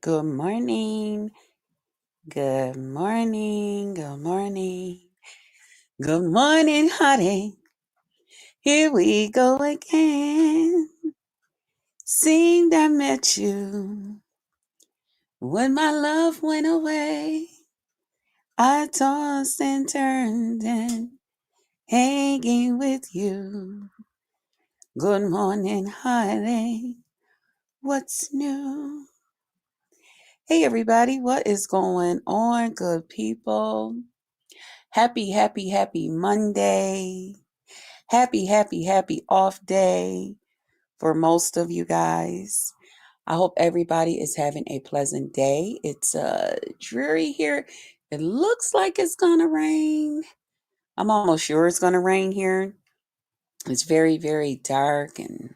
Good morning. Good morning. Good morning. Good morning, honey. Here we go again. Seemed I met you when my love went away. I tossed and turned and hanging with you. Good morning, honey. What's new? Hey, everybody. What is going on, good people? Happy Monday. Happy off day for most of you guys. I hope everybody is having a pleasant day. It's dreary here. It looks like it's gonna rain. I'm almost sure it's gonna rain here. It's very dark and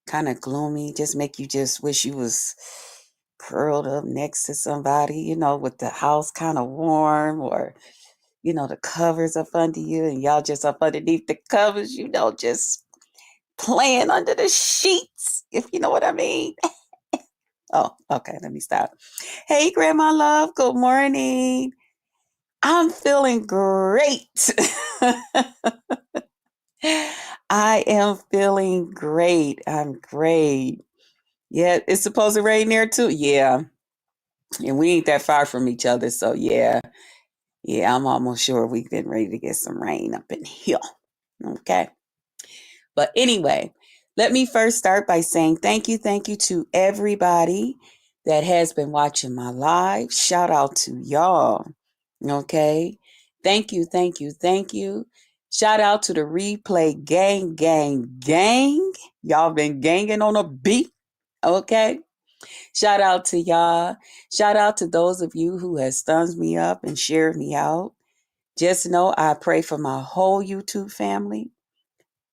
kind of gloomy. Just make you just wish you was curled up next to somebody, with the house kind of warm, or the covers up under you and y'all just up underneath the covers, just playing under the sheets, if you know what I mean. Oh, okay, let me stop. Hey, Grandma Love, good morning. I'm feeling great. I am feeling great. I'm great. Yeah, it's supposed to rain there too. Yeah. And we ain't that far from each other. So, yeah. Yeah, I'm almost sure we've been ready to get some rain up in here. Okay. But anyway, let me first start by saying thank you to everybody that has been watching my live. Shout out to y'all. Okay. Thank you. Shout out to the replay gang. Y'all been ganging on a beat. Okay. Shout out to y'all. Shout out to those of you who has thumbs me up and shared me out. Just know I pray for my whole YouTube family.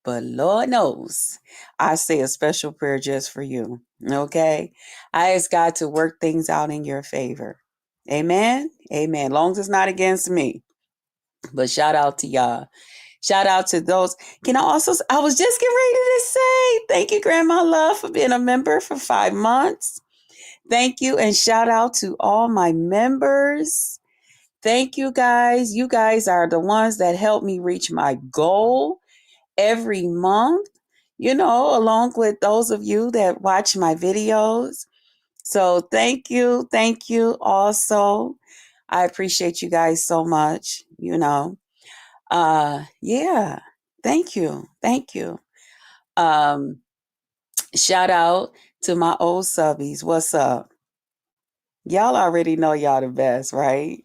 But Lord knows, I say a special prayer just for you. Okay? I ask God to work things out in your favor. Amen? Amen. Long as it's not against me. But shout out to y'all. Shout out to those. I was just getting ready to say, thank you, Grandma Love, for being a member for 5 months. Thank you. And shout out to all my members. Thank you, guys. You guys are the ones that help me reach my goal every month, along with those of you that watch my videos. So thank you. Thank you also. I appreciate you guys so much, yeah. Thank you. Thank you. Um, Shout out to my old subbies. What's up? Y'all already know y'all the best, right?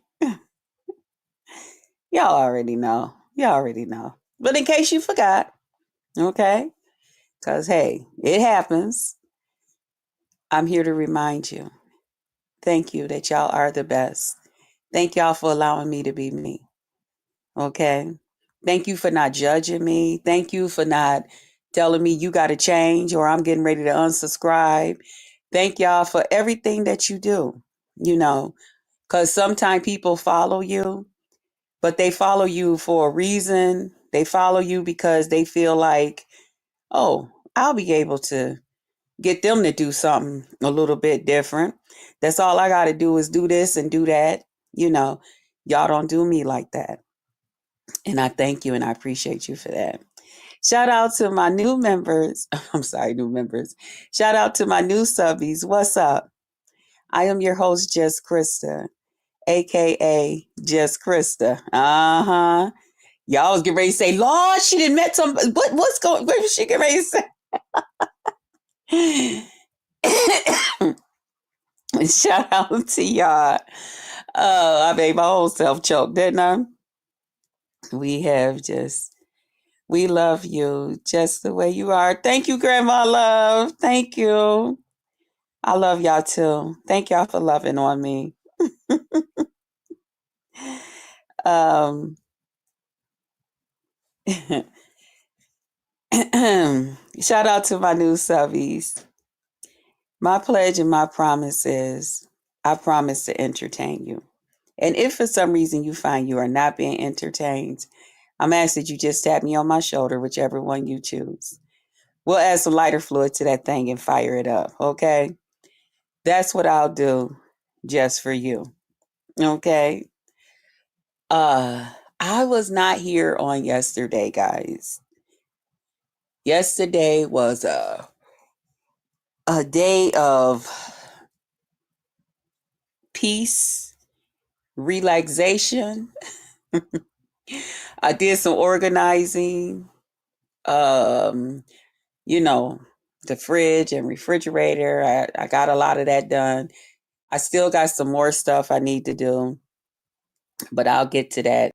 Y'all already know. Y'all already know. But in case you forgot, okay? Because, hey, it happens. I'm here to remind you. Thank you that y'all are the best. Thank y'all for allowing me to be me. Okay? Thank you for not judging me. Thank you for not telling me you got to change or I'm getting ready to unsubscribe. Thank y'all for everything that you do, because sometimes people follow you, but they follow you for a reason. They follow you because they feel like, oh, I'll be able to get them to do something a little bit different. That's all I got to do is do this and do that. Y'all don't do me like that. And I thank you and I appreciate you for that. Shout out to my new members. I'm sorry, new members. Shout out to my new subbies. What's up? I am your host, Just Krista, aka Just Krista. Uh-huh. Y'all was getting ready to say, Lord, she didn't met some. What was she getting ready to say? Shout out to y'all. I made my whole self choke, didn't I? We love you just the way you are. Thank you, Grandma Love. Thank you. I love y'all too. Thank y'all for loving on me. um, Shout out to my new subbies. My pledge and my promise is I promise to entertain you. And if for some reason you find you are not being entertained, I'm asking that you just tap me on my shoulder, whichever one you choose. We'll add some lighter fluid to that thing and fire it up, okay? That's what I'll do just for you. Okay. Uh I was not here on yesterday, guys. Yesterday was a day of peace, relaxation. I did some organizing. Um, you know, the fridge and refrigerator. I got a lot of that done. I still got some more stuff I need to do, but I'll get to that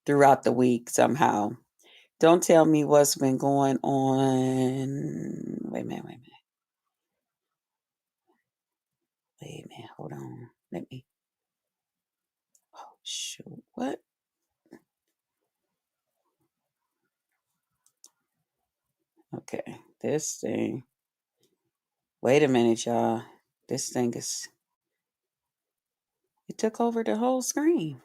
throughout the week somehow. Don't tell me what's been going on. Wait a minute. Hold on. Let me. Oh, shoot. What? Okay. This thing. Wait a minute, y'all. This thing is. It took over the whole screen.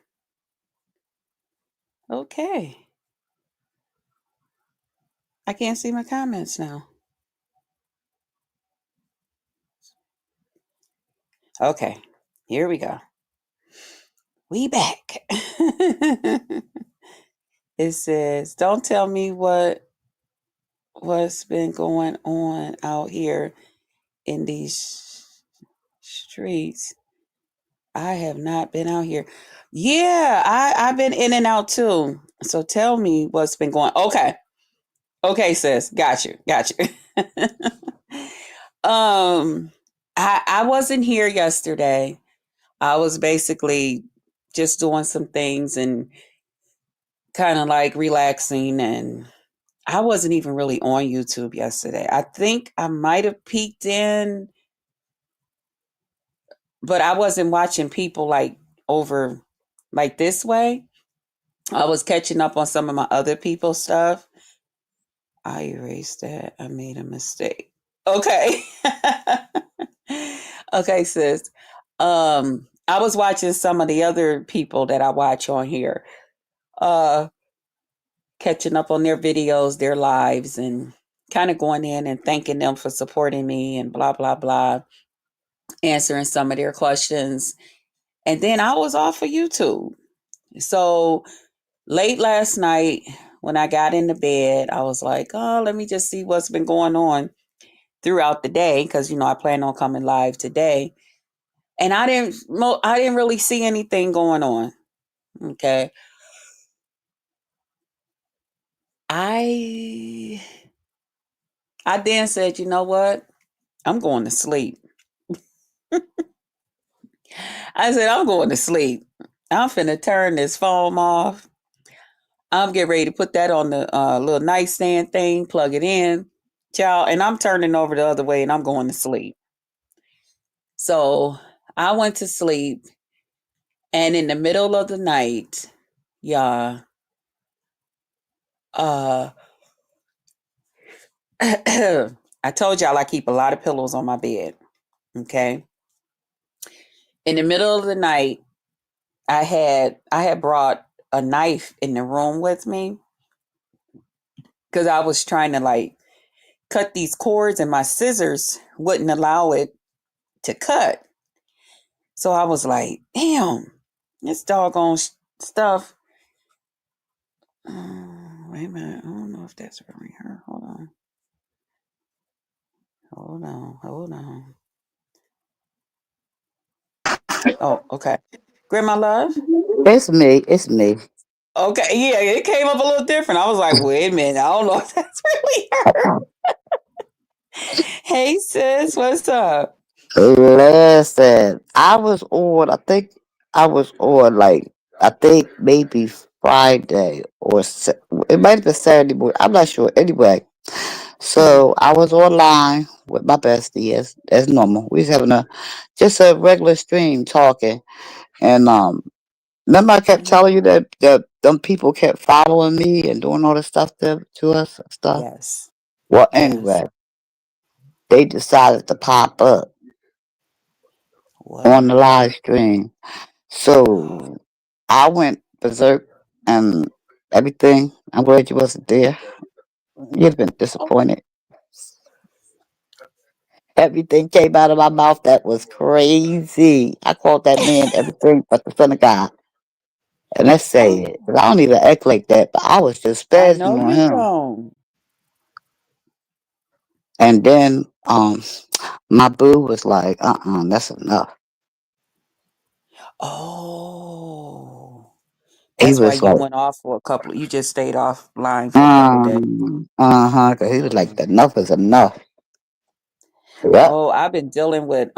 Okay. I can't see my comments now. Okay. Here we go. We back. It says, don't tell me what's been going on out here in these streets. I have not been out here. Yeah, I've been in and out too. So tell me what's been going. Okay. Okay, sis. Got you. Got you. um I wasn't here yesterday. I was basically just doing some things and kind of like relaxing, and I wasn't even really on YouTube yesterday. I think I might have peeked in, but I wasn't watching people like over like this way. I was catching up on some of my other people's stuff. I erased that. I made a mistake. Okay. Okay, sis. I was watching some of the other people that I watch on here. Uh Catching up on their videos, their lives, and kind of going in and thanking them for supporting me and blah blah blah, answering some of their questions. And then I was off of YouTube. So late last night, when I got into bed, I was like, oh, let me just see what's been going on throughout the day, because I plan on coming live today. And I didn't really see anything going on. Okay. I I then said, you know what? I'm going to sleep. I said, I'm going to sleep. I'm finna turn this phone off. I'm getting ready to put that on the little nightstand thing, plug it in, child, and I'm turning over the other way and I'm going to sleep. So I went to sleep, and in the middle of the night, yeah, uh, I told y'all I keep a lot of pillows on my bed. Okay. In the middle of the night, I had brought a knife in the room with me because I was trying to like cut these cords, and my scissors wouldn't allow it to cut. So I was like, damn, this doggone stuff. Wait a minute. I don't know if that's really her. Hold on. Hold on. Hold on. Oh, okay. Grandma Love? It's me. It's me. Okay. Yeah, it came up a little different. I was like, wait a minute. I don't know if that's really her. Hey, sis. What's up? Listen, I was on. I think I was on like I think maybe Friday it might have been Saturday morning. I'm not sure. Anyway, Hmm. so I was online with my bestie as normal. We was having a just a regular stream talking, and remember I kept Hmm. telling you that them people kept following me and doing all this stuff to us and stuff. Yes. Well, Yes. anyway, they decided to pop up on What? the live stream. So I went berserk and everything. I'm glad you wasn't there. You'd have been Oh, disappointed. Everything came out of my mouth that was crazy. I called that man everything but the son of God. And let's say Oh, it. 'Cause I don't even act like that, but I was just I know spazzing on you him. don't. And then my boo was like, that's enough. Oh, He that's why was you like, went off for a couple. You just stayed offline for a couple of days. uh-huh. 'Cause he was like, Mm. enough is enough. Yep. Oh, I've been dealing with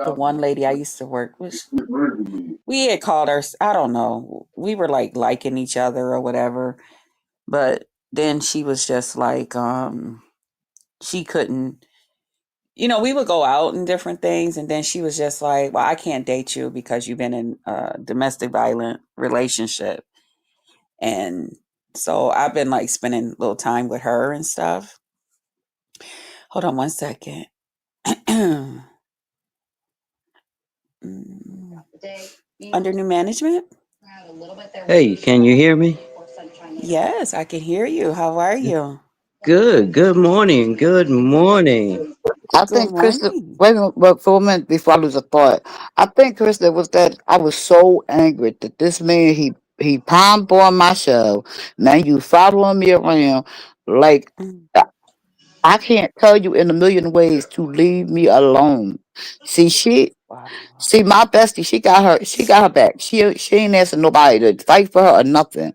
the one lady I used to work with. We had called her. I don't know. We were like liking each other or whatever, but then she was just like she couldn't. We would go out and different things, and then she was just like, "Well, I can't date you because you've been in a domestic violent relationship." And so I've been like spending a little time with her and stuff. Hold on one second. Mm, Under new management? Hey, can you hear me? Yes, I can hear you. How are you? Good. Good morning. Good morning. I Good think Krista, morning. wait a minute, but for a minute before I lose a thought, I think Krista was that I was so angry that this man he palm bombed my show. Now you following me around like Mm, I I can't tell you in a million ways to leave me alone. See, wow. my bestie, she got her back. She ain't asking nobody to fight for her or nothing.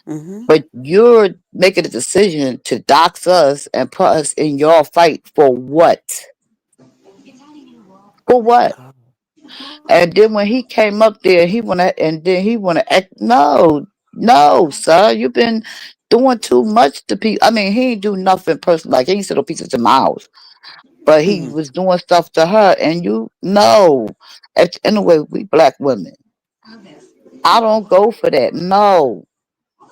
Mm-hmm. But you're making a decision to dox us and put us in your fight for what? For what? Oh. And then when he came up there, he wanna act. No, no, sir, you've been doing too much to people. I mean, he ain't do nothing personal. Like he ain't settle pieces to Miles, but he Mm-hmm. was doing stuff to her. And you no, anyway, we black women. I don't go for that. No,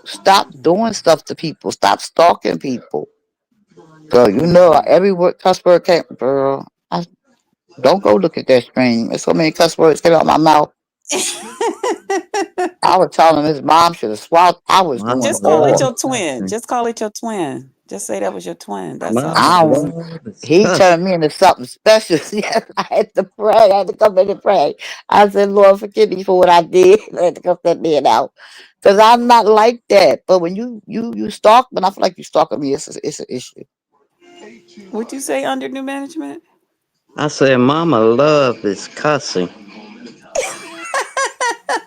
stop doing stuff to people. Stop stalking people. Girl, you know Mm-hmm. every word cuss word came. Girl, don't go look at that screen. There's so many cuss words came out my mouth. I was telling him his mom should have swallowed. I was My doing Just call it all. love your is twin. cussing. Just call it your twin. Just say that was your twin. That's My all. I don't. love is He cussing. turned me into something special. Yes, I had to pray. I had to come in and pray. I said, Lord, forgive me for what I did. I had to come that man out. Because I'm not like that. But when you stalk, when I feel like you stalking me, it's an issue. Would you say under new management? I said, Mama love is cussing.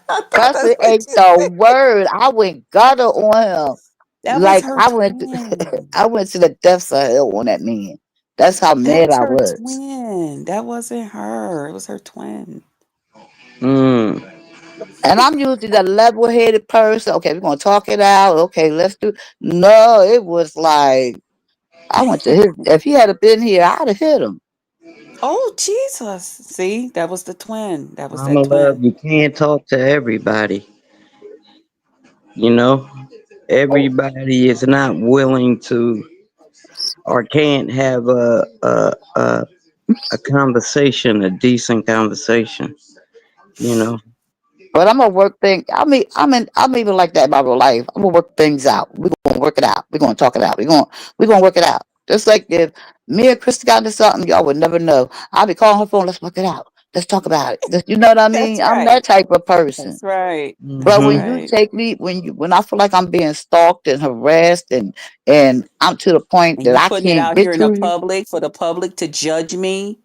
I thought Cussing that's what ain't you the said. word. I went gutter on him. That was Like her I went twin. I went to the depths of hell on that man. That's how That mad was I her was. twin. That wasn't her. It was her twin. Mm. And I'm usually the level headed person. Okay, we're gonna talk it out. Okay, let's do. No, it was like I went to his. If he had been here, I'd have hit him. Oh, Jesus. See, that was the twin. That was Mama that love, twin. you can't talk to everybody. You know, everybody is not willing to or can't have a conversation, a decent conversation. You know, But I'm gonna work things. I'm even like that in my real life. I'm gonna work things out. We're gonna work it out. We're gonna talk it out. We're gonna work it out. Just like if me and Krista got into something, y'all would never know. I'll be calling her phone. Let's work it out. Let's talk about it. You know what I That's mean? I'm that right. type of person. That's right. That's But hmm when you right. take me, when I feel like I'm being stalked and harassed, and I'm to the point And that you I putting it can't out get here in the to you, public for the public to judge me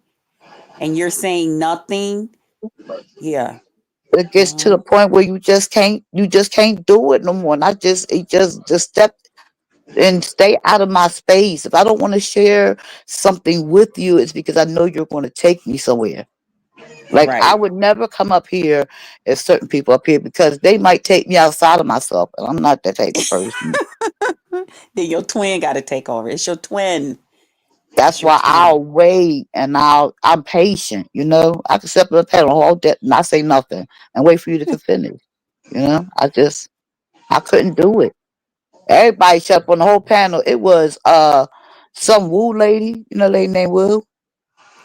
and you're saying nothing. Yeah. it gets to Uh-huh. the point where you just can't do it no more. And just step and stay out of my space. If I don't want to share something with you, it's because I know you're going to take me somewhere. Like I Right. would never come up here if certain people up here because they might take me outside of myself, and I'm not that type of person. Then your twin got to take over. It's your twin. That's It's your why twin. I'll wait and I'm patient. I can step on the pedal, hold that, not say nothing, and wait for you to finish. I couldn't do it. Everybody shut up on the whole panel. It was some woo lady, lady named Woo.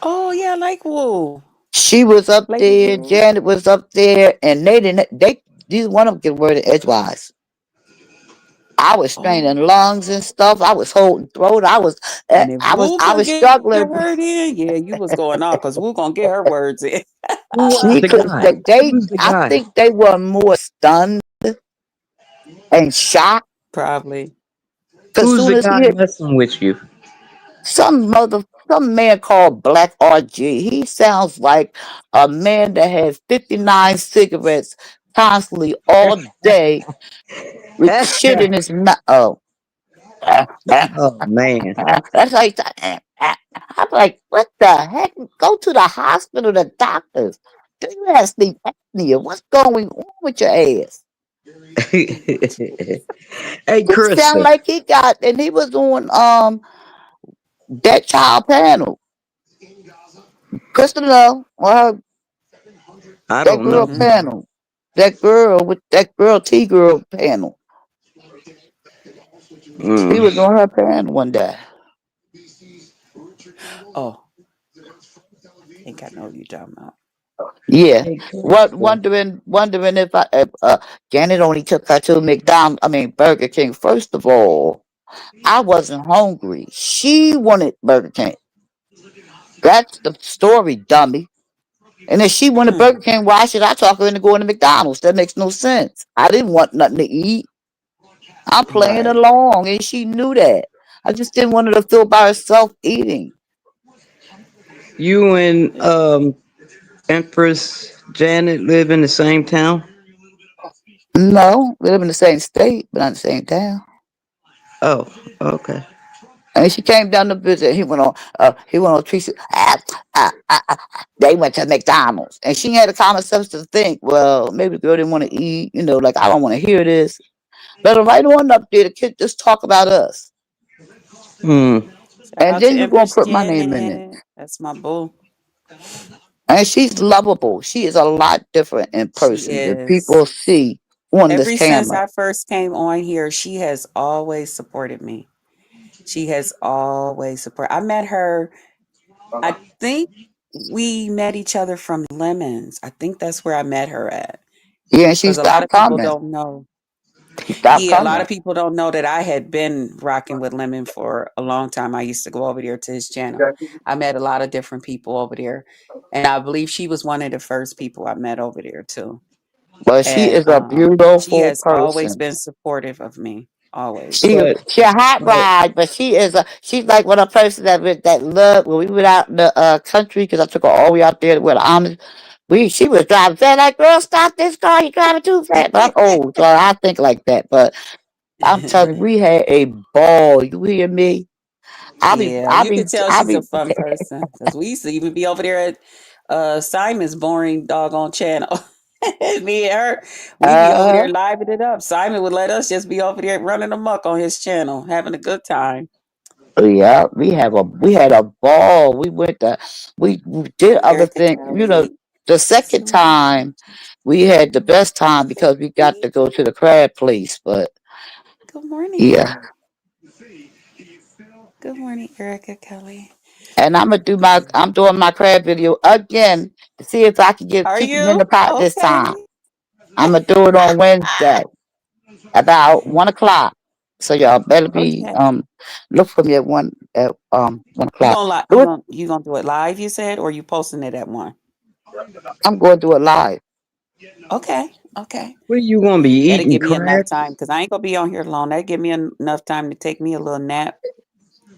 Oh, yeah, I like Woo. She was up Lady there, Woo. Janet was up there, and they didn't they neither one of them get word edgewise. I was straining Oh, lungs and stuff. I was holding throat. and if Woo I could was get her struggling. in, yeah, you was going off because Woo gonna get her words in. Who was She the could. guy? Who's the I guy? think they were more stunned and shocked Probably. because Who's soon the as he guy hit messing with you? some man called Black RG. He sounds like a man that has 59 cigarettes constantly all day with shit in his mouth. Oh, Oh man. that's like I'm like, what the heck? Go to the hospital, the doctors. Do you have sleep apnea? What's going on with your ass? Hey, He sound Krista. like he got, and he was on that child panel. Kristen Love or her, I that don't girl know. Mm-hmm. panel. That girl with that girl T girl panel. He Mm. was on her panel one day. Oh, I think I know who you're talking about. Yeah. Hey, What Krista. wondering if Janet only took her to Burger King. First of all, I wasn't hungry. She wanted Burger King. That's the story, dummy. And if she wanted Hmm. Burger King, why should I talk her into going to McDonald's? That makes no sense. I didn't want nothing to eat. I'm playing Right. along, and she knew that. I just didn't want her to feel by herself eating. You and Empress Janet live in the same town? No, we live in the same state, but not in the same town. Oh, okay. And she came down to visit. He went on Teresa. They went to McDonald's, and she had a common sense to think, well, maybe the girl didn't want to eat. Like I don't want to hear this. Let her right on up there. The kid just talk about us, Hmm. Shout and out to then you gonna Empress put my name in it. Janet. That's my boo. And she's lovable. She is a lot different in She person than people is. see on this Ever since camera. I first came on here, she has always supported me. She has always supported. I met her. I think we met each other from Lemons. I think that's where I met her at. Yeah, and she Because a lot stopped of people coming. don't know. She stopped Yeah, a lot coming. of people don't know that I had been rocking with Lemon for a long time. I used to go over there to his channel. I met a lot of different people over there. And I believe she was one of the first people I met over there too. But she And is a she beautiful has always person. been supportive of me. Always. She a hot But ride, but she's like one of the person that love when we went out in the country because I took her all the way out there where the Amish. She was driving fast. Like, girl, stop this car! You driving too fast. But I'm old, so I think like that. But I'm telling you, we had a ball. You hear me? Yeah, you could tell I she's a be. fun person because we used to even be over there at Simon's boring doggone channel. Me and her, we be over there Uh, living it up. Simon would let us just be over there running amok on his channel, having a good time. yeah, we had a ball. We did other Erica things. Kelly. The second Good time we had the best time because we got to go to the crab place. But yeah, morning. Good morning, Erica Kelly. and I'm doing my crab video again to see if I can get Are keep them in the you? pot this time. Okay. I'm gonna do it on Wednesday about 1 o'clock. So y'all better be Okay. look for me at 1 o'clock. You gonna do it live, you said, or you posting it at one? I'm going to do it live. Okay. Okay. what are you gonna be That'll eating give me enough crab? time because I ain't gonna be on here long. That'll give me enough time to take me a little nap.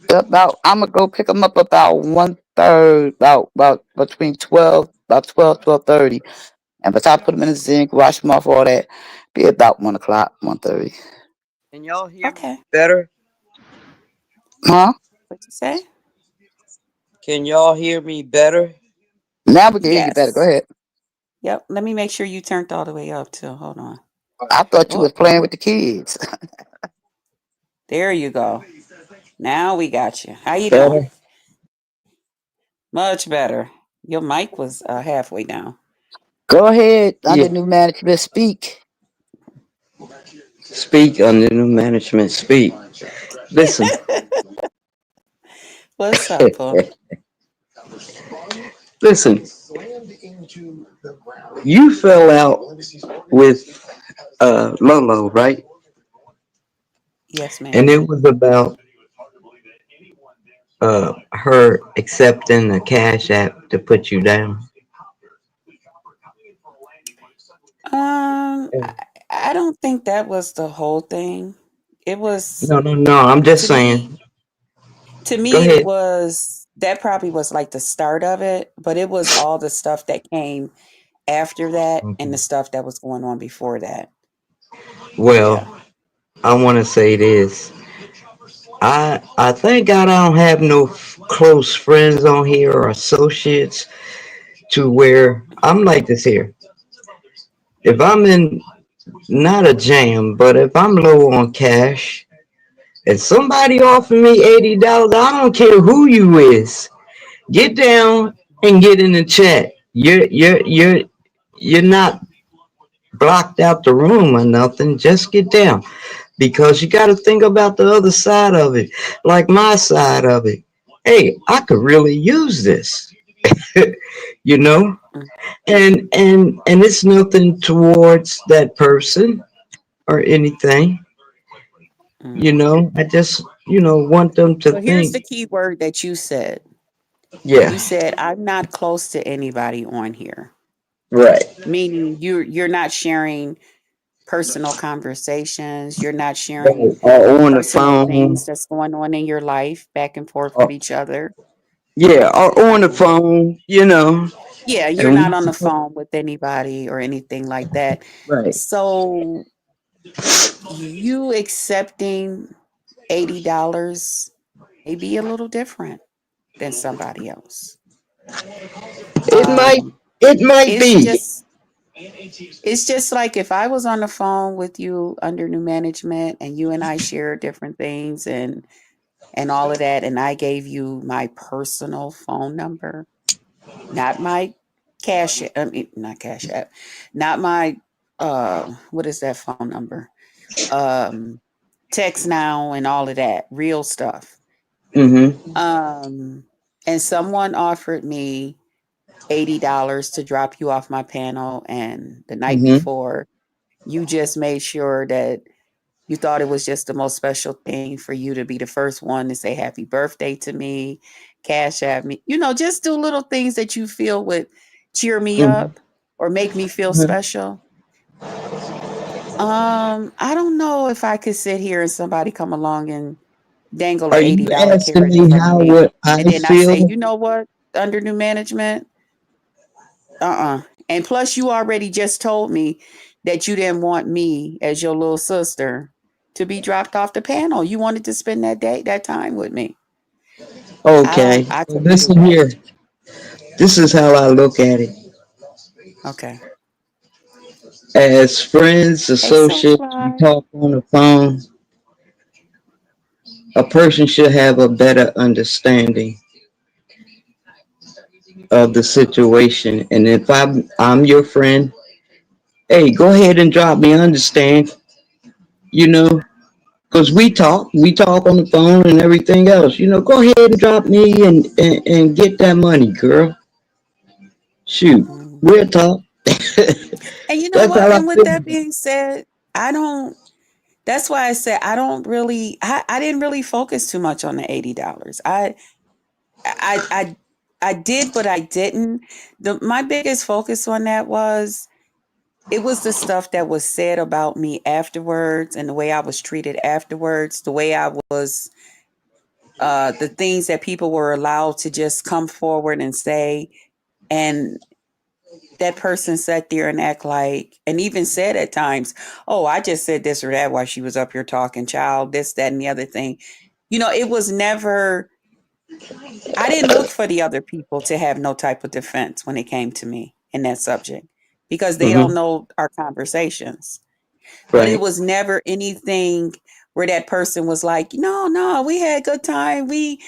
About I'm gonna go pick them up about 1:30, about between 12:30, and by the time I put them in the zinc, wash them off, all that, be about 1 o'clock, 1:30. Can y'all hear me Okay. better? Huh? What you say? Can y'all hear me better? Now we can hear you better. Go Yes. ahead. Yep. Let me make sure you turned all the way up too. Hold on. I thought you was Oh, playing with the kids. there you go. Now we got you. How you doing? Better? Much better. Your mic was halfway down. Go ahead. Yeah. Under new management, speak. Speak under new management. Speak. Listen. What's up, Pooh? Listen. You fell out with Lolo, right? Yes, and ma'am. it was about her accepting a cash app to put you down. I, I don't think that was the whole thing. It was No, no, no. I'm just to me. saying. To Go me, it ahead. was that probably was like the start of it, but it was all the stuff that came after that and the Okay. stuff that was going on before that. Yeah. Well, I want to say this. I think I don't have no close friends on here or associates to where I'm like this here. If I'm in not a jam, but if I'm low on cash and somebody offer me $80, I don't care who you is. Get down and get in the chat. You're not blocked out the room or nothing. Just get down because you got to think about the other side of it, like my side of it. Hey, I could really use this, you know, Mm, and it's nothing towards that person or anything, you mm. know. I just want them to So here's think, the key word that you said. yeah, You said, I'm not close to anybody on here, right, meaning you're not sharing personal conversations. You're not sharing right, or on the personal things phone, that's going on in your life back and forth with or, each other. yeah, or on the Um, phone, you know, yeah, you're and we not on the supposed, phone with anybody or anything like that. right. So you accepting $80 may be a little different than somebody else. It might, Um, it might it's be. just it's just like if I was on the phone with you under new management and you and I share different things and all of that, and I gave you my personal phone number, not my I mean, not cash app, not my what is that phone number? Um, text now and all of that real stuff. Mm-hmm. Um, and someone offered me $80 to drop you off my panel, and the night Mm-hmm. before, you just made sure that you thought it was just the most special thing for you to be the first one to say happy birthday to me, cash at me, just do little things that you feel would cheer me Mm-hmm. up or make me feel special. I don't know if I could sit here and somebody come along and dangle a Are you $80 asking carrot in me front of how me. would And I then I say, feel? you know what? Under new management, And plus, you already just told me that you didn't want me as your little sister to be dropped off the panel. You wanted to spend that time with me. Okay. I Well, couldn't do listen that. here. This is how I look at it. Okay. As friends, Hey, associates, we Sunfly. talk on the phone. A person should have a better understanding of the situation. And if I'm your friend, hey, go ahead and drop me. I understand, you know, because we talk on the phone and everything else. Go ahead and drop me and get that money, girl. Shoot, Mm. we'll talk. And you know That's what? how I And with feel. that being said, I don't. That's why I said I don't really. I didn't really focus too much on the $80. I I I did, but I didn't. My biggest focus on that was it was the stuff that was said about me afterwards and the way I was treated afterwards, the way I was, the things that people were allowed to just come forward and say. And that person sat there and act like, and even said at times, oh, I just said this or that while she was up here talking, child, this, that, and the other thing. It was never, I didn't look for the other people to have no type of defense when it came to me in that subject because they don't Hmm. know our conversations. But it Right. was never anything where that person was like, no, no, we had a good time. We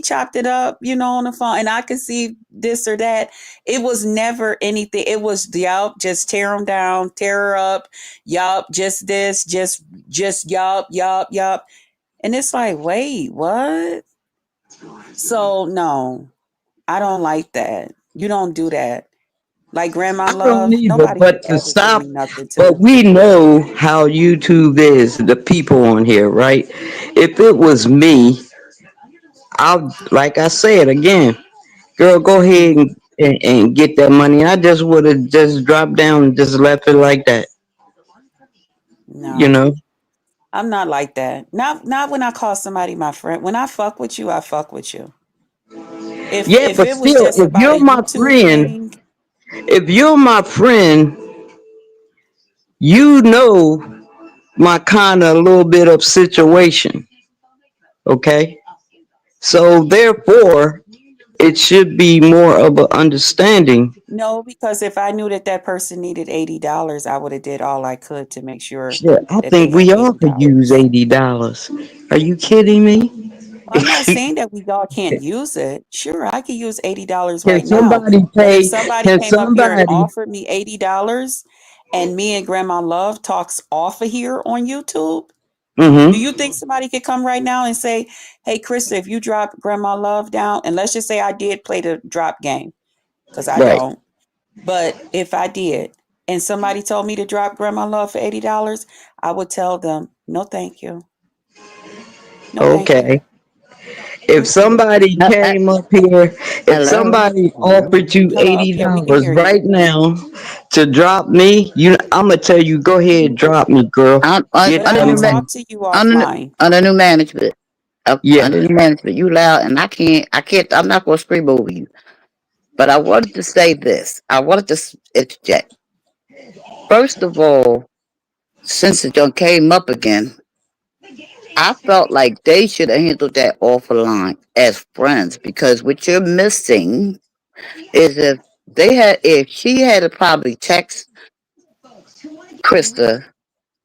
chopped it up, on the phone, and I could see this or that. It was never anything. It was, yup, just tear them down, tear her up, yup, just this, just yup, yup, yup. And it's like, wait, what? So no, I don't like that. You don't do that. Like Grandma I don't Love, either, nobody but could to ever give stop, me nothing but to. we know how YouTube is, the people on here, right? If it was me, I'll, like I said again, girl, go ahead Hmm. and get that money. I just would have just dropped down and just left it like that, you No, know? I'm not like that. Not when I call somebody my friend. When I fuck with you, I fuck with you. Yeah, If but it was still, just about a YouTube thing, if you're my friend, you know my kind of a little bit of situation, okay? So therefore, it should be more of an understanding. no, because if I knew that that person needed $80, I would have did all I could to make sure Shit, I that they think had we all could use $80. $80. Are you kidding me? I'm not saying that we all can't use it. Sure, I could use $80 Can right now. somebody But if pay? somebody Can came up here and somebody? offered me $80 and me and Grandma Love talks off of here on YouTube, do you Mm-hmm. think somebody could come right now and say, hey, Krista, if you drop Grandma Love down, and let's just say I did play the drop game, because I Right. don't, but if I did, and somebody told me to drop Grandma Love for $80, I would tell them, no, thank you. No, thank you. Okay. If Mm-mm. somebody Uh, uh, came up here, if hello. somebody Hello. offered you Hello, eighty yeah, we can dollars hear you. right now to drop me, I'm gonna tell you, go ahead, drop me, girl. But Get I that will money. talk to you Under offline. under new management. Yeah. Under new management. You loud, and I can't. I'm not going to scream over you. But I wanted to say this. I wanted to interject. First of all, since it done came up again, I felt like they should have handled that offline as friends because what you're missing is if she had probably text Krista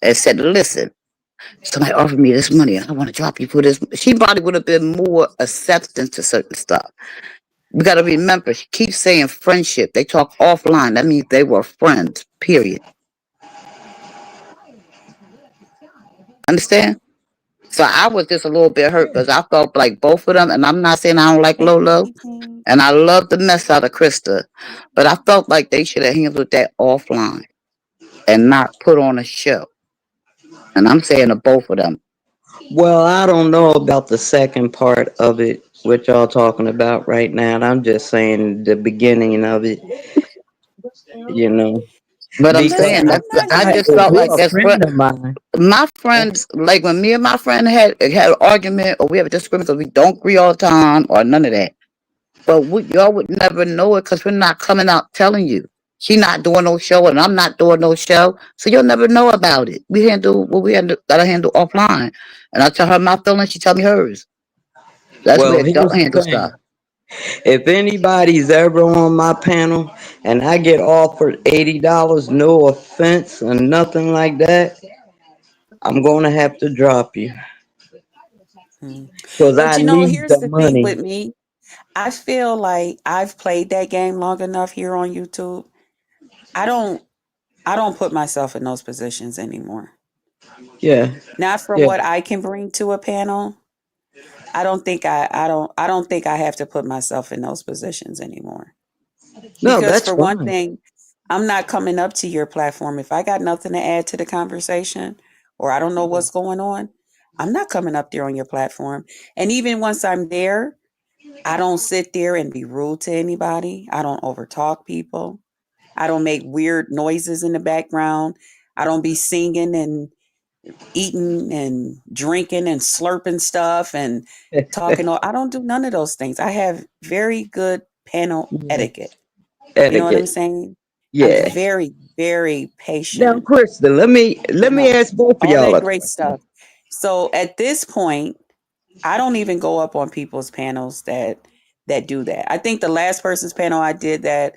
and said, "Listen, somebody offered me this money. I want to drop you for this." She probably would have been more accepting to certain stuff. We got to remember, she keeps saying friendship. They talk offline. That means they were friends. Period. Understand? So I was just a little bit hurt because I felt like both of them, and I'm not saying I don't like Hey, Lolo, Eugene. and I love the mess out of Krista, but I felt like they should have handled that offline and not put on a show. And I'm saying to both of them. Well, I don't know about the second part of it, what y'all talking about right now. I'm just saying the beginning of it, you know, But I'm Listen, saying because I'm that's not I I, here just for if felt you're like a that's this. friend of mine, my friends, like when me and my friend had an argument or we have a disagreement because we don't agree all the time or none of that. But y'all would never know it because we're not coming out telling you. She not doing no show and I'm not doing no show, so you'll never know about it. We handle what we gotta handle offline, and I tell her my feelings, she tell me hers. That's well, where here's don't the handle thing. stuff. If anybody's ever on my panel and I get offered $80, no offense or nothing like that, I'm gonna have to drop you Mm. because But I you know, need here's the the thing with money. me. I feel like I've played that game long enough here on YouTube. I don't I don't put myself in those positions anymore. Yeah, Not for yeah. what I can bring to a panel. I don't think I have to put myself in those positions anymore. No, Because that's for one fine. thing, I'm not coming up to your platform if I got nothing to add to the conversation or I don't know what's going on. I'm not coming up there on your platform. And even once I'm there, I don't sit there and be rude to anybody. I don't overtalk people. I don't make weird noises in the background. I don't be singing and eating and drinking and slurping stuff and talking. I don't do none of those things. I have very good panel Yeah. etiquette. You know what I'm Etiquette. saying? I'm Yeah. very, very Now, patient, Krista, let you me know, ask both of all y'all that a great question. stuff. So at this point, I don't even go up on people's panels that do that. I think the last person's panel I did that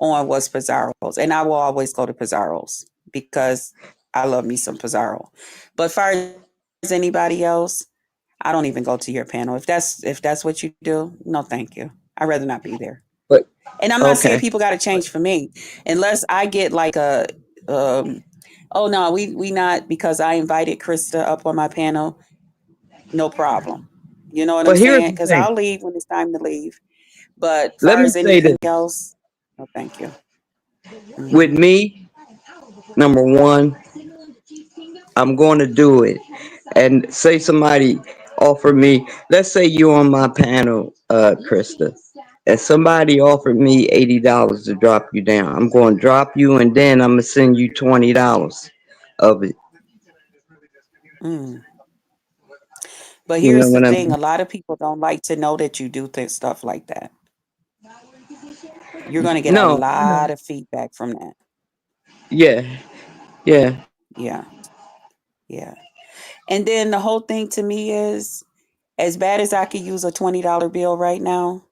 on was Pizarro's, and I will always go to Pizarro's because I love me some Pizarro. But as far as anybody else, I don't even go to your panel. If that's what you do, no, thank you. I'd rather not be there. But And I'm not saying people okay. got to change for me, unless I get like a, um, oh no, we not because I invited Krista up on my panel. No problem. You know what I'm But here's saying? the Because thing. I'll leave when it's time to leave. But Let far me as say anything this. else, no, thank you. With Mm-hmm. me, number one, I'm going to do it. And say somebody offered me, let's say you on my panel, Krista, and somebody offered me $80 to drop you down. I'm going to drop you, and then I'm gonna send you $20 of it. Mm. But You know here's the what I thing: mean? a lot of people don't like to know that you do stuff like that. You're going to get a No, I know. lot of feedback from that. Yeah, yeah. Yeah, yeah. And then the whole thing to me is, as bad as I could use a $20 bill right now,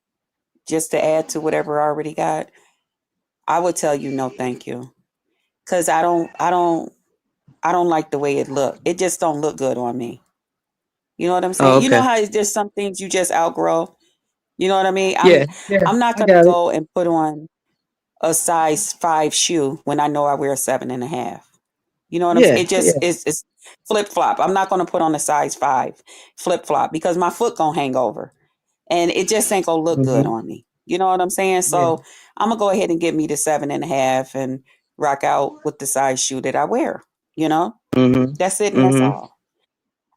just to add to whatever I already got, I would tell you no, thank you, because I don't like the way it look. It just don't look good on me. You know what I'm Oh, saying? You know okay. how it's just some things you just outgrow. You know what I mean? Yeah, yeah. I'm not I gonna got it. go and put on a size 5 shoe when I know I wear 7.5. You know what I'm saying? Yeah, It just yeah. it's flip flop. I'm not gonna put on a size 5 flip flop because my foot gonna hang over, and it just ain't gonna look good Mhm. on me. You know what I'm saying? Yeah. So I'm gonna go ahead and get me the 7.5 and rock out with the size shoe that I wear. You know, Mhm. that's it, and that's Mhm. all.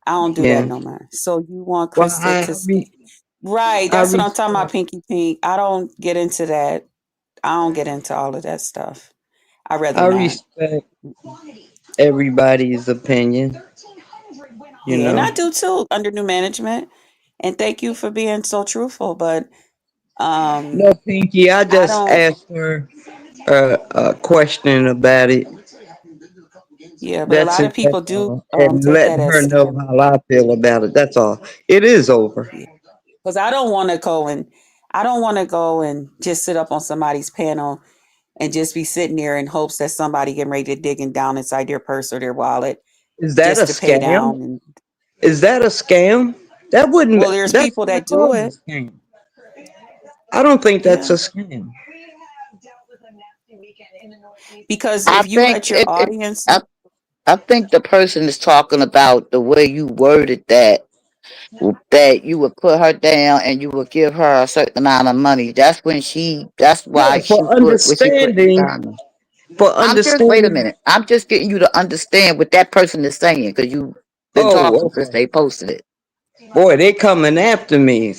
I don't do that Yeah. no more. So you want Well, Krista to right? I That's what I'm talking about, respect Pinky Pink. I don't get into that. I don't get into all of that stuff. I rather I not. respect Mm-mm. everybody's opinion. You Yeah, and know. I do too under new management. And thank you for being so truthful. But No, um, Pinky. I I just don't. asked her a question about it. Yeah, but a That's lot of it. people That's do all. And take that letting her as know scamming. how I feel about it. That's all. It is over. Yeah, because I don't want to go and just sit up on somebody's panel and just be sitting there in hopes that somebody getting ready to digging down inside their purse or their wallet Is that a just to pay scam? down. And Is that a scam? That wouldn't. well, there's That's people not that do called a it. scam. I don't think that's a Yeah, scam. because I if you think let your audience, I think the person is talking about the way you worded that you would put her down and you would give her a certain amount of money. That's Yeah, why she put what she put down there. for I'm just wait a understanding. minute. I'm just getting you to understand what that person is saying because you've been Oh, talking since okay. they posted it. Boy, they coming after me.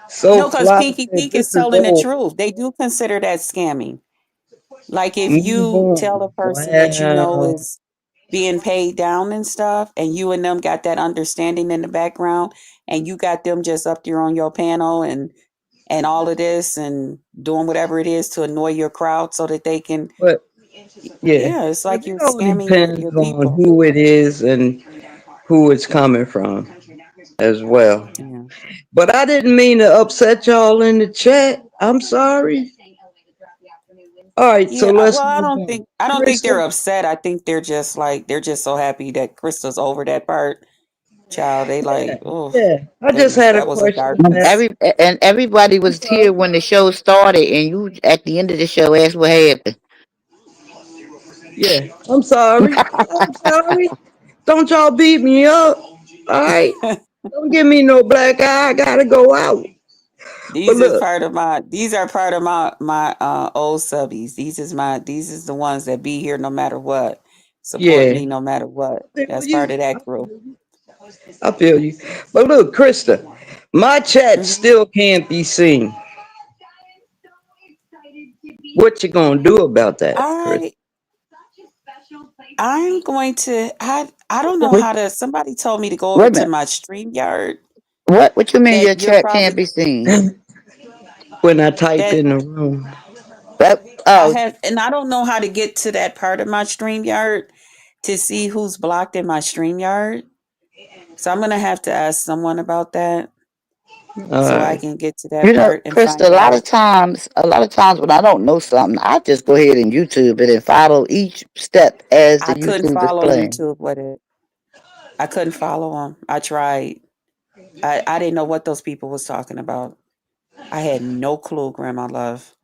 So no, because fly Pinky said Pink is this is telling the old. truth. They do consider that scamming. Like if Move you tell a on. person that you know Wow. is being paid down and stuff, and you and them got that understanding in the background, and you got them just up there on your panel and all of this and doing whatever it is to annoy your crowd so that they can, But yeah, yeah, it's but like it you're all scamming your depends on people. who it is and who it's coming from as well. Yeah. But I didn't mean to upset y'all in the chat. I'm sorry. All right, so Yeah, let's well, move on. I don't think they're Krista? upset. I think they're just so happy that Krista's over that part. Child, they Yeah, like, oh yeah. I just goodness, had a that was a question And that darkness. everybody I'm was here sorry. when the show started, and you at the end of the show asked what happened. Yeah, I'm sorry. I'm sorry. Don't y'all beat me up. All right. Don't give me no black eye. I gotta go out. But look, These are part of my old subbies. These is the ones that be here no matter what. Support yeah, me no matter what. I feel That's you. part of that I crew. feel you. I feel you. But look, Krista, my chat Hmm. still can't be seen. What you gonna do about that, Krista? I I'm going to I don't know What, how to somebody told me to go over wait a to minute. my StreamYard What you mean that your you're chat can't probably be seen? When I type that in the room. That, I oh, have and I don't know how to get to that part of my StreamYard to see who's blocked in my StreamYard. So I'm gonna have to ask someone about that All so I right. can get to that part and Krista, find out. a lot of times when I don't know something, I just go ahead and YouTube it and follow each step as the I couldn't YouTube is follow playing. YouTube with it. I couldn't follow them. I tried. I didn't know what those people was talking about. I had no clue, Grandma Love.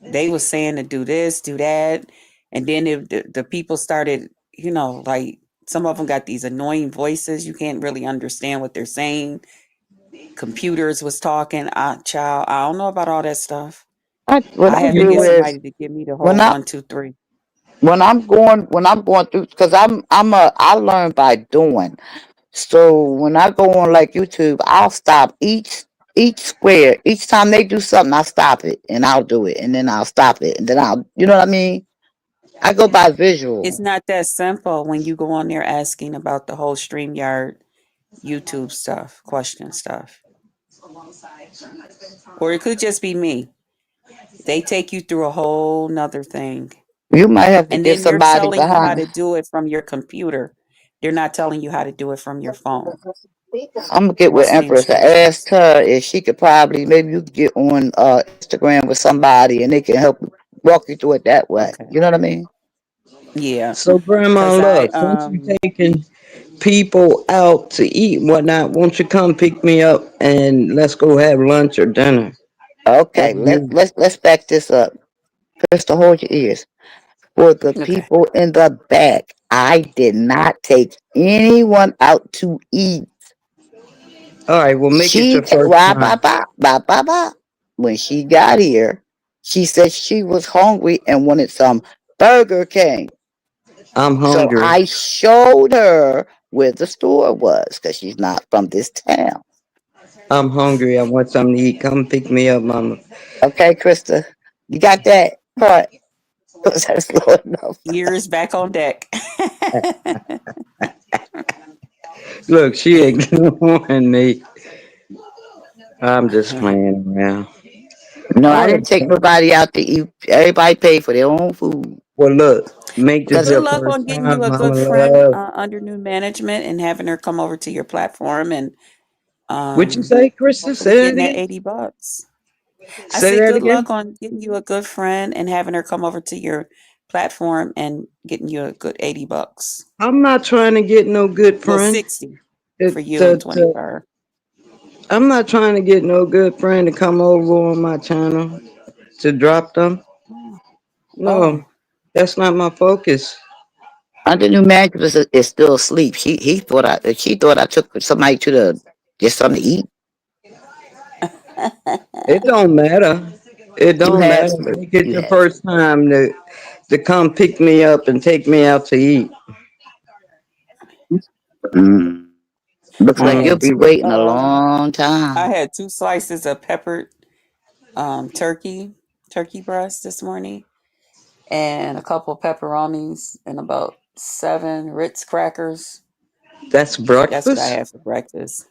They was saying to do this, do that, and then if the people started, like some of them got these annoying voices. You can't really understand what they're saying. Computers was talking. Child, I don't know about all that stuff. what I I have to do get know, is somebody to give me the when whole I 1, 2, 3. when I'm going through because I learn by doing. So when I go on like YouTube, I'll stop each square. Each time they do something, I'll stop it and I'll do it, and then I'll stop it, and then I'll you know what I mean. I go by It's visual. not that simple when you go on there asking about the whole StreamYard YouTube stuff, question stuff. Or it could just be me. They take you through a whole nother thing. You might have to And get then they're somebody telling you how behind. to do it from your computer. They're not telling you how to do it from your phone I'm gonna get with What's the Empress and ask instructions. her if she could probably maybe you could get on Instagram with somebody and they can help walk you through it that way. Okay. You know what I mean? Yeah. so Grandma Cause I Love, since you taking people out to eat and whatnot, won't you come pick me up and let's go have lunch or dinner Okay, over here? let's back this up. Crystal, hold your ears. For the okay. people in the back, I did not take anyone out to eat. All right, well, make it She your first blah blah time. blah blah blah blah. When she got here, she said she was hungry and wanted some Burger King. I'm So hungry. I showed her where the store was because she's not from this town. I'm hungry. I want something to eat. Come pick me up, Mama. Okay, Krista, you got that part? Was that slow enough? Ears back on deck. Look, she ignoring me. I'm just playing around. No, I All didn't take right. nobody out to eat. Everybody paid for their own food. Well, look, make this Cause Good your luck first on getting you time, a Mama good friend Love. under new management and having her come over to your platform and What you um, say, Krista? hopefully Say that getting that again. $80. I Say say that good luck again. on getting you a good friend and having her come over to your platform and getting you a good $80. I'm not trying to get no good Well, friend. 60 for It, you and 20 for her. I'm not trying to get no good friend to come over on my channel to drop them. Oh, No, oh. that's not my focus. under new management is still asleep. She thought I took somebody to the get something to eat. It don't matter. It You don't have matter. Make it you your have. first time to come pick me up and take me out to eat. Mm. Looks I like you'll had Mm. be two waiting a long I time. had two slices of peppered turkey breast this morning and a couple pepperonis and about 7 Ritz crackers. That's That's what I breakfast. had for breakfast.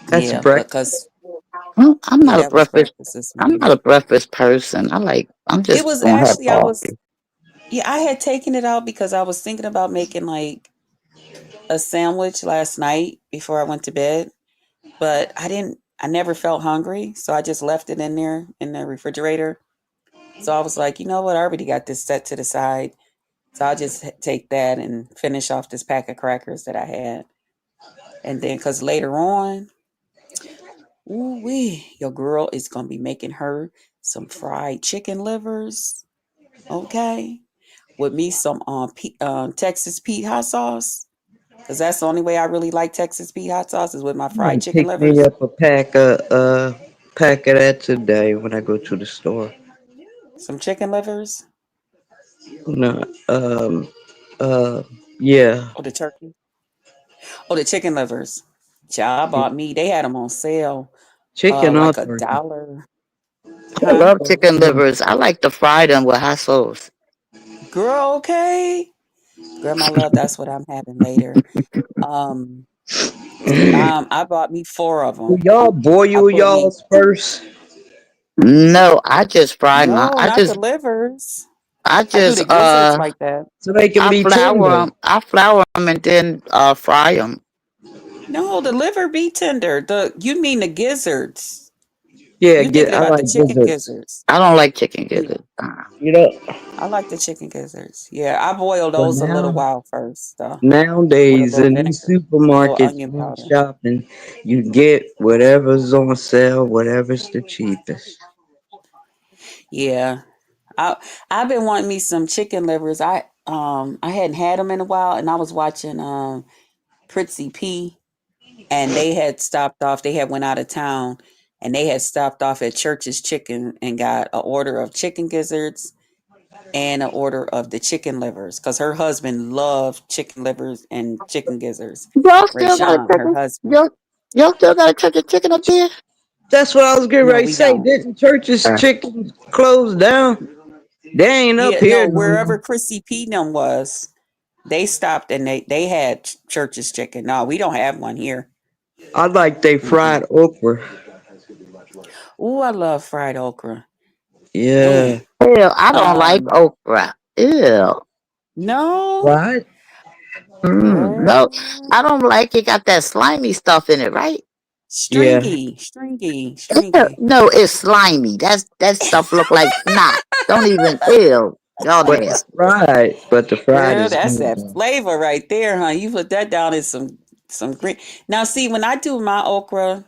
That's Yeah, breakfast. because I'm yeah, not a that was breakfast. breakfast this I'm not morning. a breakfast person. I'm It just was gonna have actually coffee. I had taken it out because I was thinking about making like a sandwich last night before I went to bed, but I never felt hungry, so I just left it in there in the refrigerator. So I was like, you know what? I already got this set to the side. So I'll just take that and finish off this pack of crackers that I had. And then, because later on, ooh wee, your girl is going to be making her some fried chicken livers, okay? With me some Texas Pete hot sauce. Because that's the only way I really like Texas Pete hot sauce is with my I'm fried gonna chicken pick me livers. up a pack of that today when I go to the store. Some chicken livers No, uh, yeah, or the turkey. Oh, the chicken livers. Child, I bought me. They had them on sale, chicken or like a turkey. dollar. I Huh? love chicken livers. I like to fry them with hot sauce. Girl, okay. Grandma love, that's what I'm having later. Um, Do I bought me 4 of them. y'all I boil put me y'all's first No, I just fry my. no, not the livers. I I do just the gizzards like that. so they can I be flour tender? them. I flour them and then fry them. No, the liver be tender. The you mean the gizzards. Yeah, You're thinking I about the like chicken desserts. gizzards. I don't like chicken Yeah, gizzards. You know, I like the chicken gizzards. Yeah, I boil but those a little while first, with a nowadays little in these vinegar, a little supermarkets onion when powder. shopping, you get whatever's on sale, whatever's the cheapest. Yeah, I I've been wanting me some chicken livers. I hadn't had them in a while, and I was watching Pritzy P, and they had stopped off. They had went out of town, and they had stopped off at Church's Chicken and got an order of chicken gizzards and an order of the chicken livers because her husband loved chicken livers and chicken gizzards. Y'all still got a Rayshawn, her chicken? husband. Y'all still got a chicken up there? That's what I was getting No, ready to we say. don't. Didn't Church's Chicken close down? They ain't up Yeah, here no, no wherever more. Chrissy P. them was, they stopped and they had Church's Chicken. No, we don't have one here. I like they Mm-mm. fried okra. Ooh, I love fried okra. Yeah. Man. Ew, I don't like Um, okra. Ew. no. Right? No, What? I don't like it. Got that slimy stuff in it, right? Yeah. Ew, Stringy. no, it's slimy. That stuff look like snot. Don't even ew. Y'all But the nasty. fried, but the fried Girl, is that's good that though. flavor right there, huh? You put that down in some green. Now, see, when I do my okra,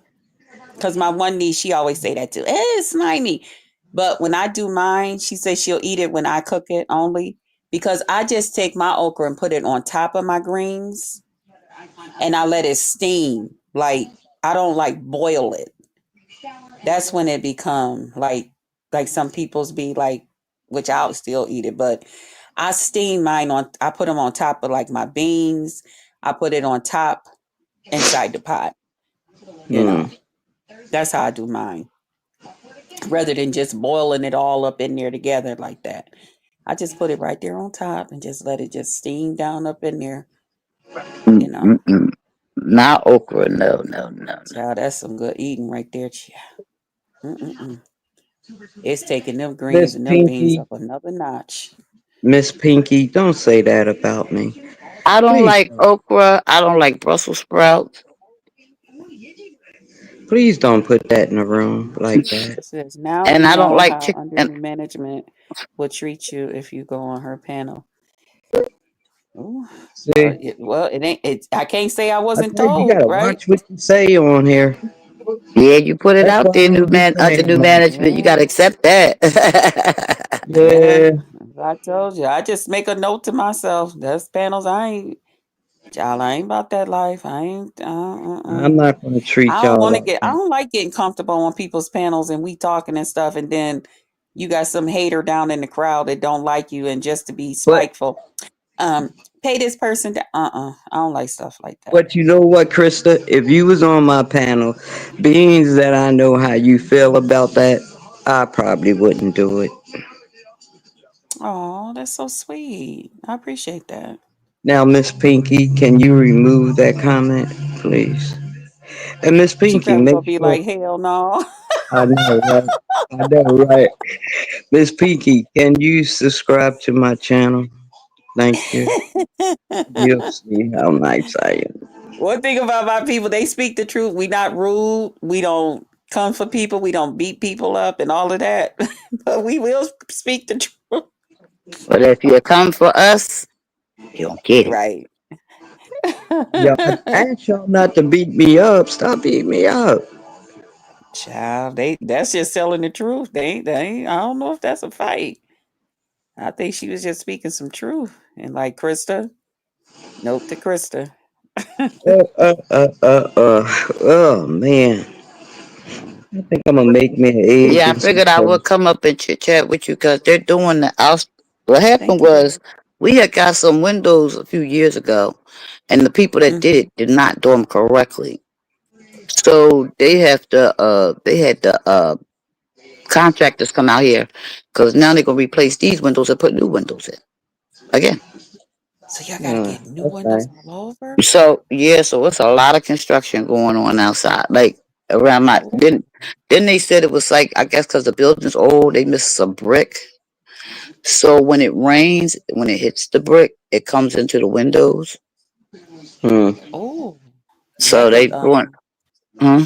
because my one niece, she always say that too. It's slimy. But when I do mine, she says she'll eat it when I cook it only because I just take my okra and put it on top of my greens and I let it steam. Like I don't like boil it. That's when it become like some people's be like, which I'll still eat it, but I steam mine on. I put them on top of like my beans. I put it on top inside the pot. You Hmm. know, that's how I do mine, rather than just boiling it all up in there together like that. I just put it right there on top and just let it just steam down up in there. You know, Mm-mm. Not okra. No, no, no, no. child, that's some good eating right there, child. Mm-mm-mm. It's taking them greens Miss and them beans Pinky, up another notch. Miss Pinky, don't say that about me. I don't Please, like okra. I don't like Brussels sprouts. please don't put that in the room like that. It says, now And you I don't know like how chicken. under new management will treat you if you go on her panel. Ooh, See, well, it ain't. I can't say I I wasn't told you, you told, gotta right? watch what you say on here. Yeah, you put it That's out why I there, don't be under saying new much. management. You Yeah, gotta accept that. yeah. Yeah, I told you. I just make a note to myself. That's panels. I ain't, child. I ain't about that life. I ain't. I'm not gonna treat I don't y'all want to like get. I that. don't like getting comfortable on people's panels and we talking and stuff, and then you got some hater down in the crowd that don't like you, and just to be But spiteful. Um, pay this person to I don't like stuff like that. But you know what, Krista? If you was on my panel, being that I know how you feel about that, I probably wouldn't do it. Oh, that's so sweet. I appreciate that. Now, Miss Pinky, can you remove that comment, please? And Miss She Pinky, probably make gonna be sure. like, hell no. I know, right? I know, right? Miss Pinky, can you subscribe to my channel? Thank you. You'll see how nice I am. One thing about my people, they speak the truth. We not rude. We don't come for people. We don't beat people up and all of that. But we will speak the truth. But if you come for us, you don't get it. Right. Y'all, I ask y'all not to beat me up. Stop beating me up. Child, that's just telling the truth. They I don't know if that's a fight. I think she was just speaking some truth. And like Krista, note to Krista. Oh man. Mm. I think I'm gonna make me an egg Yeah, I and some figured I would toast. come up and chit chat with you because they're doing the house. What happened Thank you, was babe. we had got some windows a few years ago, and the people that Mm. did it did not do them correctly. So they had the contractors come out here because now they're gonna replace these windows and put new windows in again. So y'all gotta get new That's windows nice. all over? So yeah, so it's a lot of construction going on outside. Like around my Oh, then they said it was like I guess because the building's old, they missed some brick. So when it rains, when it hits the brick, it comes into the windows. Hmm. oh. So That they could doing, huh?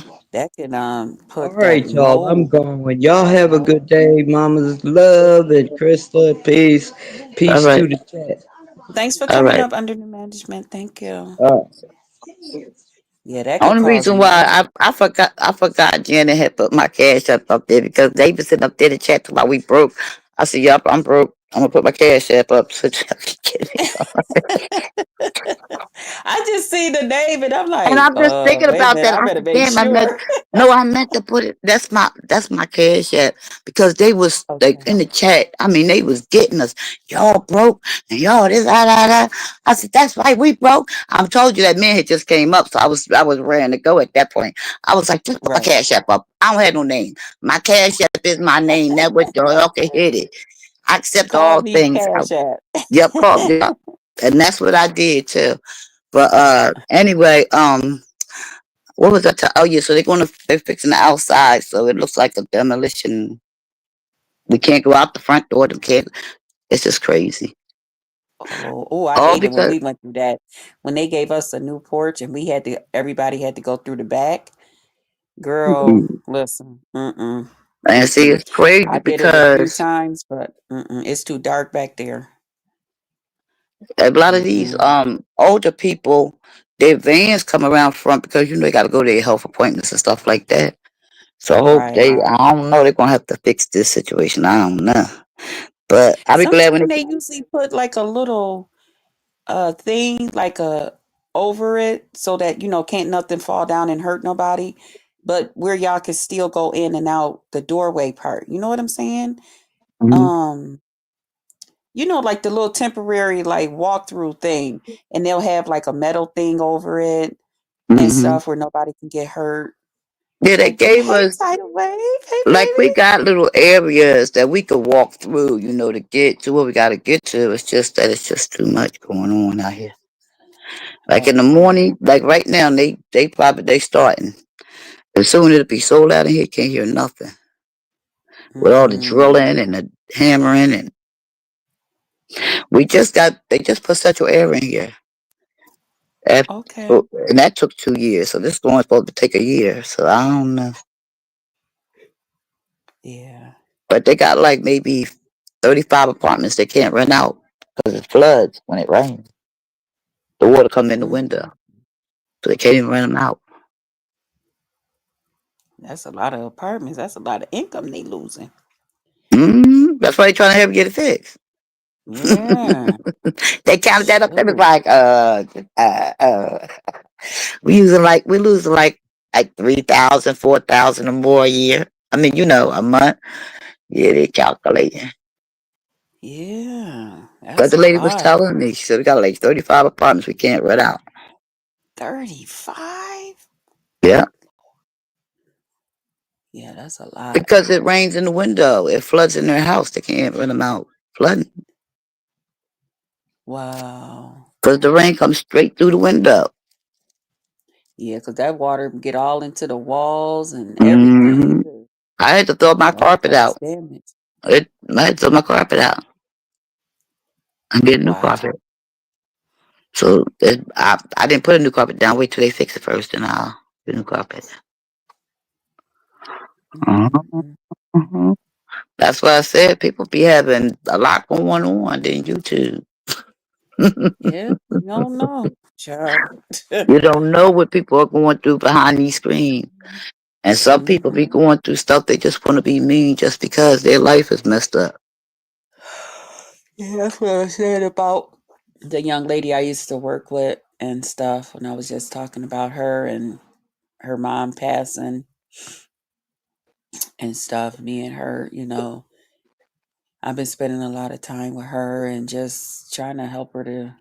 All put that right, y'all. I'm mold. going. Y'all have a good day. Mama's love and Krista. Peace. All Peace right, to the chat. Thanks for all coming right. up under new management. Thank you. Uh, Yeah, that could Only cause reason why mold. I forgot Janet had put my cash up there because they been sitting up there to chat while we broke. I said, "Yup, I'm broke. I'm gonna put my cash up so y'all can get it." I just see the name and I'm And like, I'm just thinking wait a about minute, that. I I better said, make damn, I meant sure. no, I meant to put it. That's my cash app because they was like Okay. in the chat. I mean, they was getting us. Y'all broke and y'all this that. I said, that's right, we broke. I told you that man had just came up, so I was ready to go at that point. I was like, just put my Right. cash app up. I don't have no name. My cash app is my name. That what y'all can hit it. I accept Call all me things. Cash App. Yep, call, yep. And that's what I did too. But anyway, what was that? Oh yeah, so they're fixing the outside, so it looks like a demolition. We can't go out the front door. We can't. It's just crazy. Oh, I All hated when because we went through that. When they gave us a new porch and everybody had to go through the back. Girl, listen. Mm-mm. and see, it's crazy I did it a few because times, but it's too dark back there. a lot of these Mm-mm. older people, their vans come around front because they got to go to their health appointments and stuff like that. So I hope Right. I don't know, they're gonna have to fix this situation. I don't know, but I'll be glad when Sometimes they. they usually put like a little thing like a over it so that can't nothing fall down and hurt nobody, but where y'all can still go in and out the doorway part. You know what I'm saying? Mhm, Um, like the little temporary like walkthrough thing, and they'll have like a metal thing over it and mhm. stuff where nobody can get hurt. Yeah, they Okay, gave hey us tidal wave, hey like we baby. got little areas that we could walk through, to get to what we got to get to. It's just that it's just too much going on out here. Like in the Okay. morning, like right now, they starting. As soon as it be so loud in here, can't hear nothing with all the Mm, drilling and the hammering, and they just put central air in here. After, okay. and that took 2 years, so this one's supposed to take a year. So I don't know, Yeah. but they got like maybe 35 apartments they can't rent out because it floods when it rains. The water come in the Mm, window, so they can't even rent them out. that's a lot of apartments. That's a lot of income they losing. That's why they trying to help you get it fixed. Yeah. They counted that up. They was Shoot. like, we losing like 3,000, 4,000 or more a year. I mean, a month. Yeah, they calculating. Yeah. But That's the a lady was lot. telling me, she said we got like 35 apartments we can't rent out. 35? Yeah, Yeah, that's a lot. because it rains in the window, it floods in their house. They can't rent them out. Flooding Wow. because the rain comes straight through the window. Yeah, because that water get all into the walls and everything. hmm I had to throw my That carpet cause out. damage. I had to throw my carpet out and get a new Wow. carpet. So I didn't put a new carpet down. Wait till they fix it first, and I'll get a new carpet. Uh-huh. Mm-mm. uh-huh. That's why I said people be having a lot going on than YouTube. Yeah, you don't know. Child. You don't know what people are going through behind these screens. And some people be hmm going through stuff they just want to be mean just because their life is messed up. Yeah, that's what I said about the young lady I used to work with and stuff when I was just talking about her and her mom passing and stuff. Me and her, I've been spending a lot of time with her and just trying to help her to,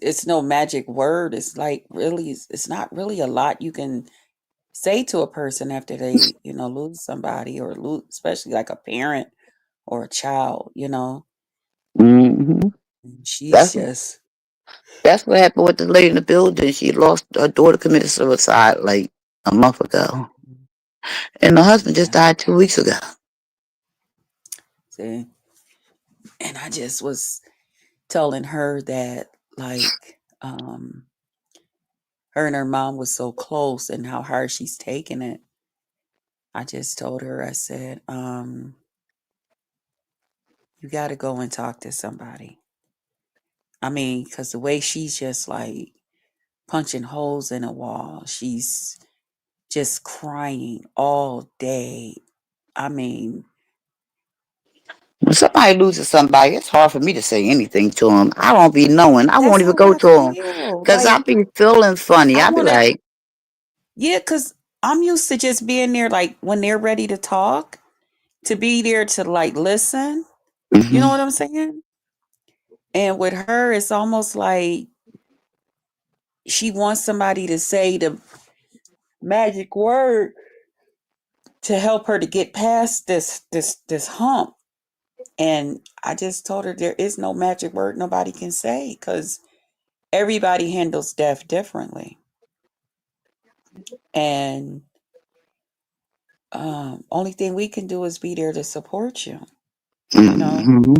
it's no magic word. It's like really, it's not really a lot you can say to a person after they, lose somebody or lose, especially like a parent or a child. hmm And she's That's just, that's what happened with the lady in the building. She lost her daughter committed suicide like a month ago, Mhm. and the husband just Yeah. died 2 weeks ago. See, and I just was telling her that like her and her mom was so close and how hard she's taking it. I just told her, I said, you got to go and talk to somebody. I mean, because the way she's just like punching holes in a wall, she's just crying all day. I mean, When somebody loses somebody, it's hard for me to say anything to them. I don't be knowing. I won't That's even how go I to them feel. because I Like be feeling funny. I I be want to, like, yeah, because I'm used to just being there, like when they're ready to talk, to be there to like listen. You know hmm what I'm saying? And with her, it's almost like she wants somebody to say the magic word to help her to get past this hump. And I just told her there is no magic word nobody can say because everybody handles death differently. And only thing we can do is be there to support you. You know, hmm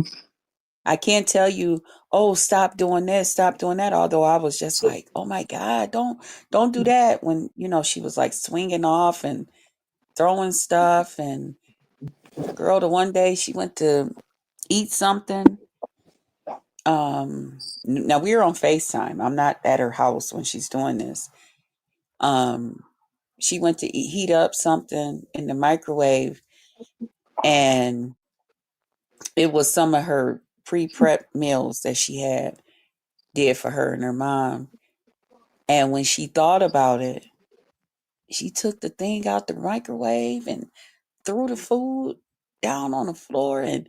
I can't tell you, oh, stop doing this, stop doing that. Although I was just like, oh my God, don't do that. When she was like swinging off and throwing stuff. And girl, the one day she went to eat something. Now we're on FaceTime. I'm not at her house when she's doing this. Um, she went to heat up something in the microwave, and it was some of her pre-prep meals that she had did for her and her mom. And when she thought about it, she took the thing out the microwave and threw the food down on the floor and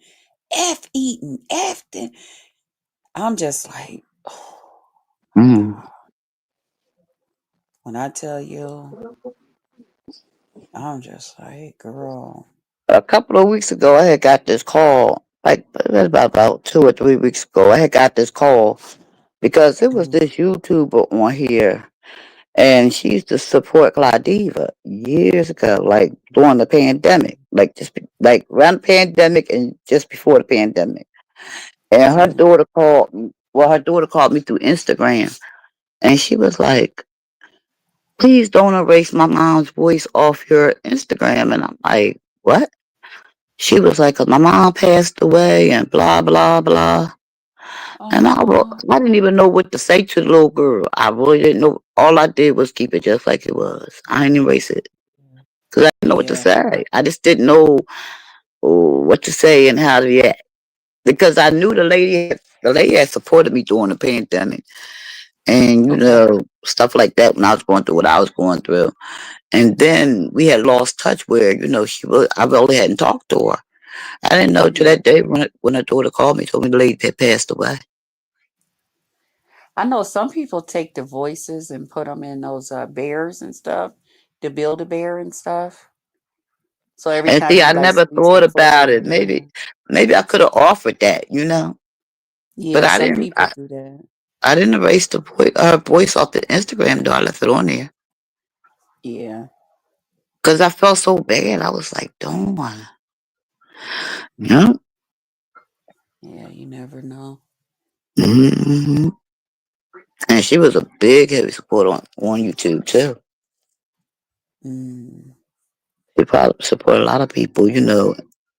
F eating, F. I'm just like, oh, hmm when I tell you, I'm just like, girl. a couple of weeks ago, I had got this call. Like it was about 2 or 3 weeks ago, I had got this call because it was Mhm. this YouTuber on here, and she used to support Claudiva years ago, like during the pandemic, like like around the pandemic and just before the pandemic. And her Mhm. daughter called. Well, her daughter called me through Instagram, and she was like, "Please don't erase my mom's voice off your Instagram." And I'm like, "What?" She was like, "'Cause my mom passed away and blah blah blah." And Oh, I didn't even know what to say to the little girl. I really didn't know. All I did was keep it just like it was. I didn't erase it because I didn't know what to yeah. say. I just didn't know what to say and how to react because I knew the lady. The lady had supported me during the pandemic, and Okay. stuff like that when I was going through what I was going through. And then we had lost touch where she was. I really hadn't talked to her. I didn't know till Yeah. that day when her daughter called me, told me the lady had passed away. I know some people take the voices and put them in those bears and stuff, to build a bear and stuff. So every And time see, you I like never squeeze thought their about foot, it. Maybe I could have offered that. But yeah, some people do that. I didn't erase her voice off the Instagram though. I left it on there Yeah, because I felt so bad. I was like, don't wanna. Yeah. yeah, you never know. hmm And she was a big heavy supporter on YouTube too. Mm, She probably support a lot of people,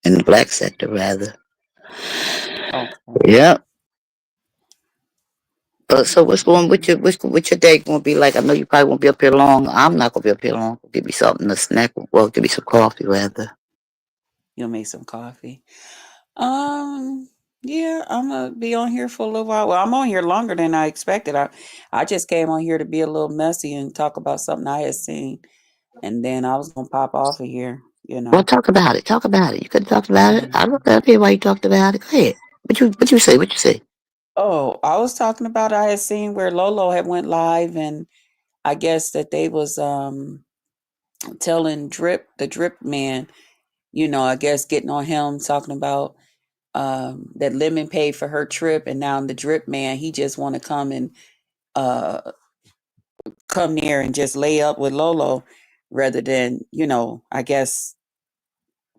in the black sector rather. okay. Yeah. But so what's going Yeah. what's your day gonna be like? I know you probably won't be up here long. I'm not gonna be up here long. Give me something to snack. Well, give me some coffee rather. You'll make some coffee. Um, yeah, I'm gonna be on here for a little while. Well, I'm on here longer than I expected. I just came on here to be a little messy and talk about something I had seen, and then I was gonna pop off of here. You Well, know. talk about it. Talk about it. You could have talked about it. Um, I looked up here while you talked about it. Go ahead. What you say? What you say? oh, I was talking about I had seen where Lolo had went live, and I guess that they was telling the drip man, I guess getting on him talking about that Lemon paid for her trip, and now the drip man he just want to come and uh come near and just lay up with Lolo rather than I guess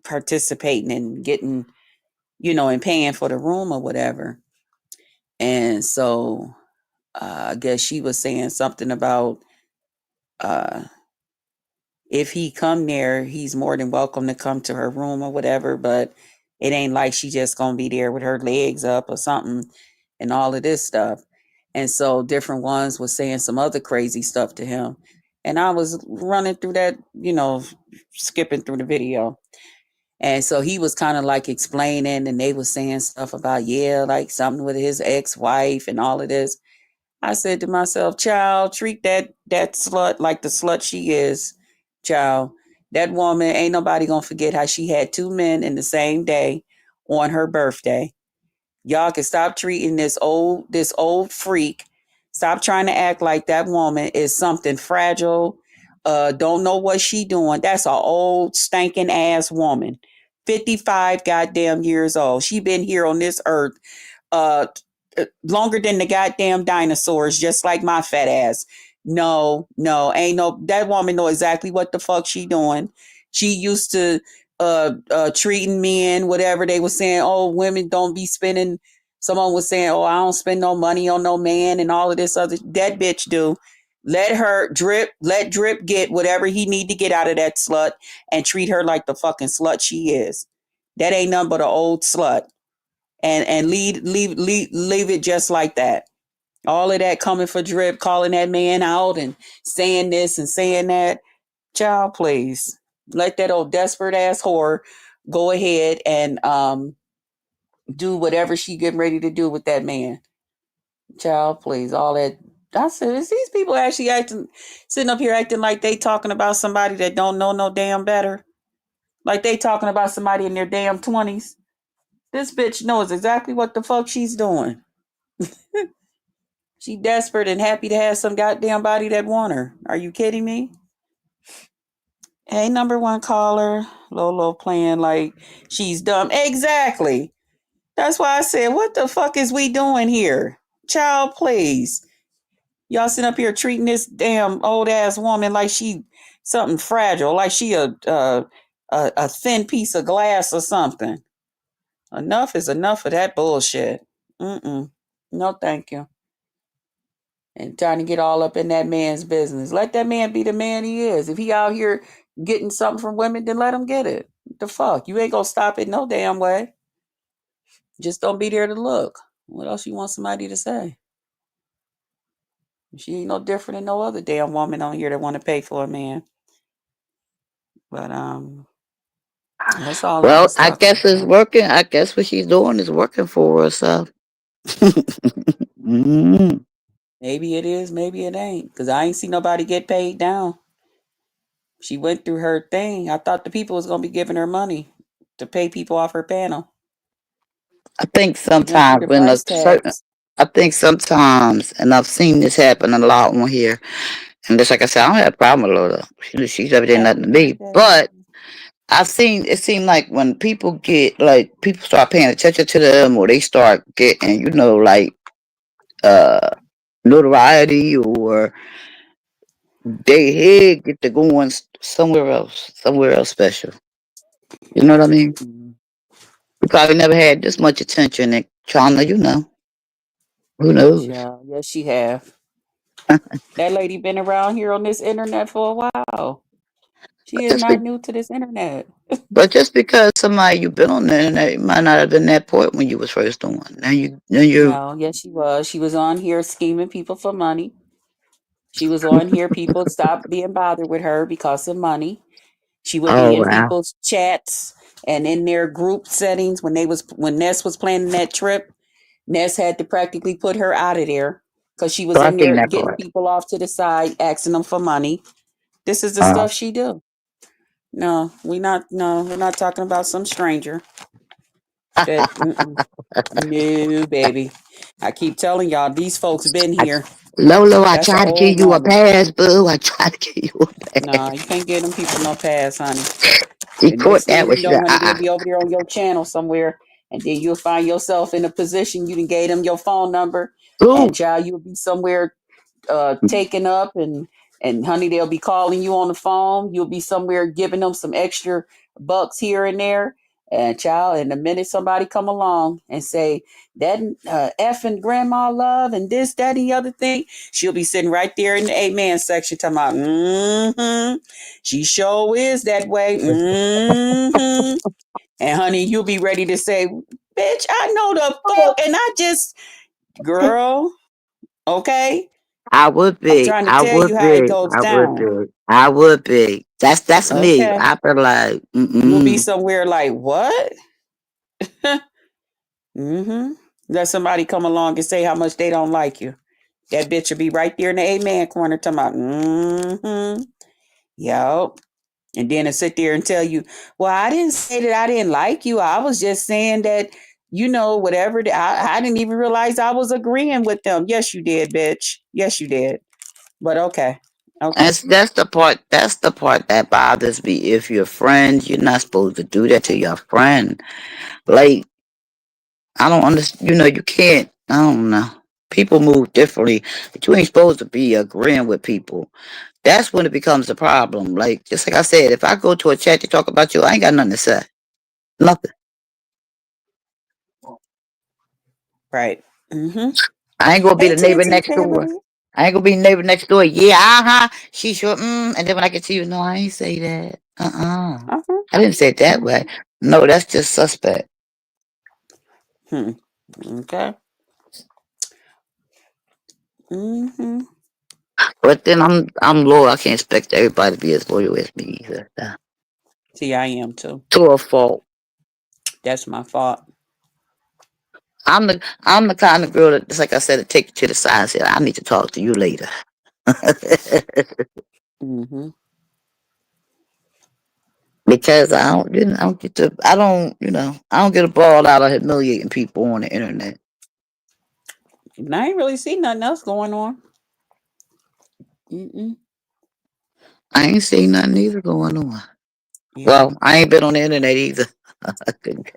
participating and getting and paying for the room or whatever. And so I guess she was saying something about uh if he come there, he's more than welcome to come to her room or whatever, but it ain't like she just gonna be there with her legs up or something and all of this stuff. And so different ones was saying some other crazy stuff to him. And I was running through that, skipping through the video. And so he was kind of like explaining, and they was saying stuff about, yeah, like something with his ex-wife and all of this. I said to myself, child, treat that slut like the slut she is, child. That woman, ain't nobody gonna forget how she had two men in the same day on her birthday. Y'all can stop treating this old freak. Stop trying to act like that woman is something fragile. Don't know what she doing. That's a old stinking ass woman. 55 goddamn years old. She been here on this earth uh longer than the goddamn dinosaurs, just like my fat ass. No, no, ain't no, that woman know exactly what the fuck she doing. She used to treating men, whatever they were saying, oh, women don't be spending, someone was saying, oh, I don't spend no money on no man and all of this other, that bitch do. Let Drip get whatever he need to get out of that slut and treat her like the fucking slut she is. That ain't nothing but an old slut, and leave it just like that. All of that coming for Drip, calling that man out and saying this and saying that. Child, please let that old desperate ass whore go ahead and do whatever she getting ready to do with that man. Child, please, all that. I said, is these people actually acting, sitting up here acting like they talking about somebody that don't know no damn better? Like they talking about somebody in their damn 20s. This bitch knows exactly what the fuck she's doing. She desperate and happy to have some goddamn body that want her. Are you kidding me? Hey, number one caller. Lolo playing like she's dumb. Exactly. That's why I said, what the fuck is we doing here? Child, please. Y'all sitting up here treating this damn old ass woman like she something fragile, like she a thin piece of glass or something. Enough is enough of that bullshit. Mm-mm. No, thank you. And trying to get all up in that man's business. Let that man be the man he is. If he out here getting something from women, then let him get it. What the fuck? You ain't gonna stop it no damn way. Just don't be there to look. What else you want somebody to say? She ain't no different than no other damn woman on here that want to pay for a man. But that's all I Well, was I talking guess it's about. working. I guess what she's doing is working for her. So, mm, Maybe it is, maybe it ain't. Cause I ain't see nobody get paid down. She went through her thing. I thought the people was gonna be giving her money to pay people off her panel. I think She went through sometimes the when a price certain, tags. I think sometimes, and I've seen this happen a lot on here. And just like I said, I don't have a problem with Lola. She's everything Happy nothing to me. birthday. But I've seen it seem like when people get like people start paying attention to them or they start getting, like uh notoriety or they head get to going somewhere else special. You know what I mean? Mm, We probably never had this much attention in China, Who knows? child, yes, she have. That lady been around here on this internet for a while. She But is just not be, new to this internet. but just because somebody you've been on the internet, it might not have been that point when you was first on. Now you No, yes, she was. She was on here scheming people for money. She was on here. People stopped being bothered with her because of money. She would be oh in wow. people's chats and in their group settings when Ness was planning that trip. Ness had to practically put her out of there because she was So I in seen there that getting part. people off to the side, asking them for money. This is the Uh, stuff she do. No, we're not talking about some stranger. That no, baby. I keep telling y'all, these folks been I, here. Lolo, I That's an tried to give old you a woman. pass, boo. I tried to give you a Nah, pass. you can't give them people no pass, honey. She The caught next thing that you one. She know, said, honey, they'll be over there on your channel somewhere, and then you'll find yourself in a position you can gave them your phone number, ooh. and child, you'll be somewhere taken up, and honey, they'll be calling you on the phone. You'll be somewhere giving them some extra bucks here and there, and child, and the minute somebody come along and say that effing grandma love and this, that, and the other thing, she'll be sitting right there in the amen section talking about, she sure is that way, and honey, you'll be ready to say, bitch, I know the fuck, and I just, girl, okay. I would I'm be. trying to I tell you would how it be. goes I would down. be. I would be. That's me. Okay. I feel like, You'll be mm-mm. somewhere like, what? Mm-hmm. Let somebody come along and say how much they don't like you. That bitch will be right there in the amen corner talking about, mm-hmm. Yup. And then to sit there and tell you, well, I didn't say that I didn't like you. I was just saying that, whatever. I didn't even realize I was agreeing with them. Yes, you did, bitch. Yes, you did. But okay. Okay. That's the part. That's the part that bothers me. If you're friends, you're not supposed to do that to your friend. Like I don't understand. You can't. I don't know. People move differently, but you ain't supposed to be agreeing with people. That's when it becomes a problem. Like just like I said, if I go to a chat to talk about you, I ain't got nothing to say. Nothing. Right. Mm-hmm. I ain't gonna be Hey, the neighbor TNT next door. family. I ain't gonna be the neighbor next door. Yeah, she sure. And then when I get to you, no, I ain't say that. Uh-huh. I didn't say it that way. Mm-hmm. No, that's just suspect. Hmm. Okay. Mm-hmm. But then I'm loyal. I can't expect everybody to be as loyal as me either. See, I am too. To a fault. That's my fault. I'm the kind of girl that, just like I said, to take you to the side and say, I need to talk to you later. Mm-hmm. Because I don't get to, I don't get a ball out of humiliating people on the internet. And I ain't really see nothing else going on. Mm-mm. I ain't seen nothing either going on. Yeah. Well, I ain't been on the internet either. I couldn't-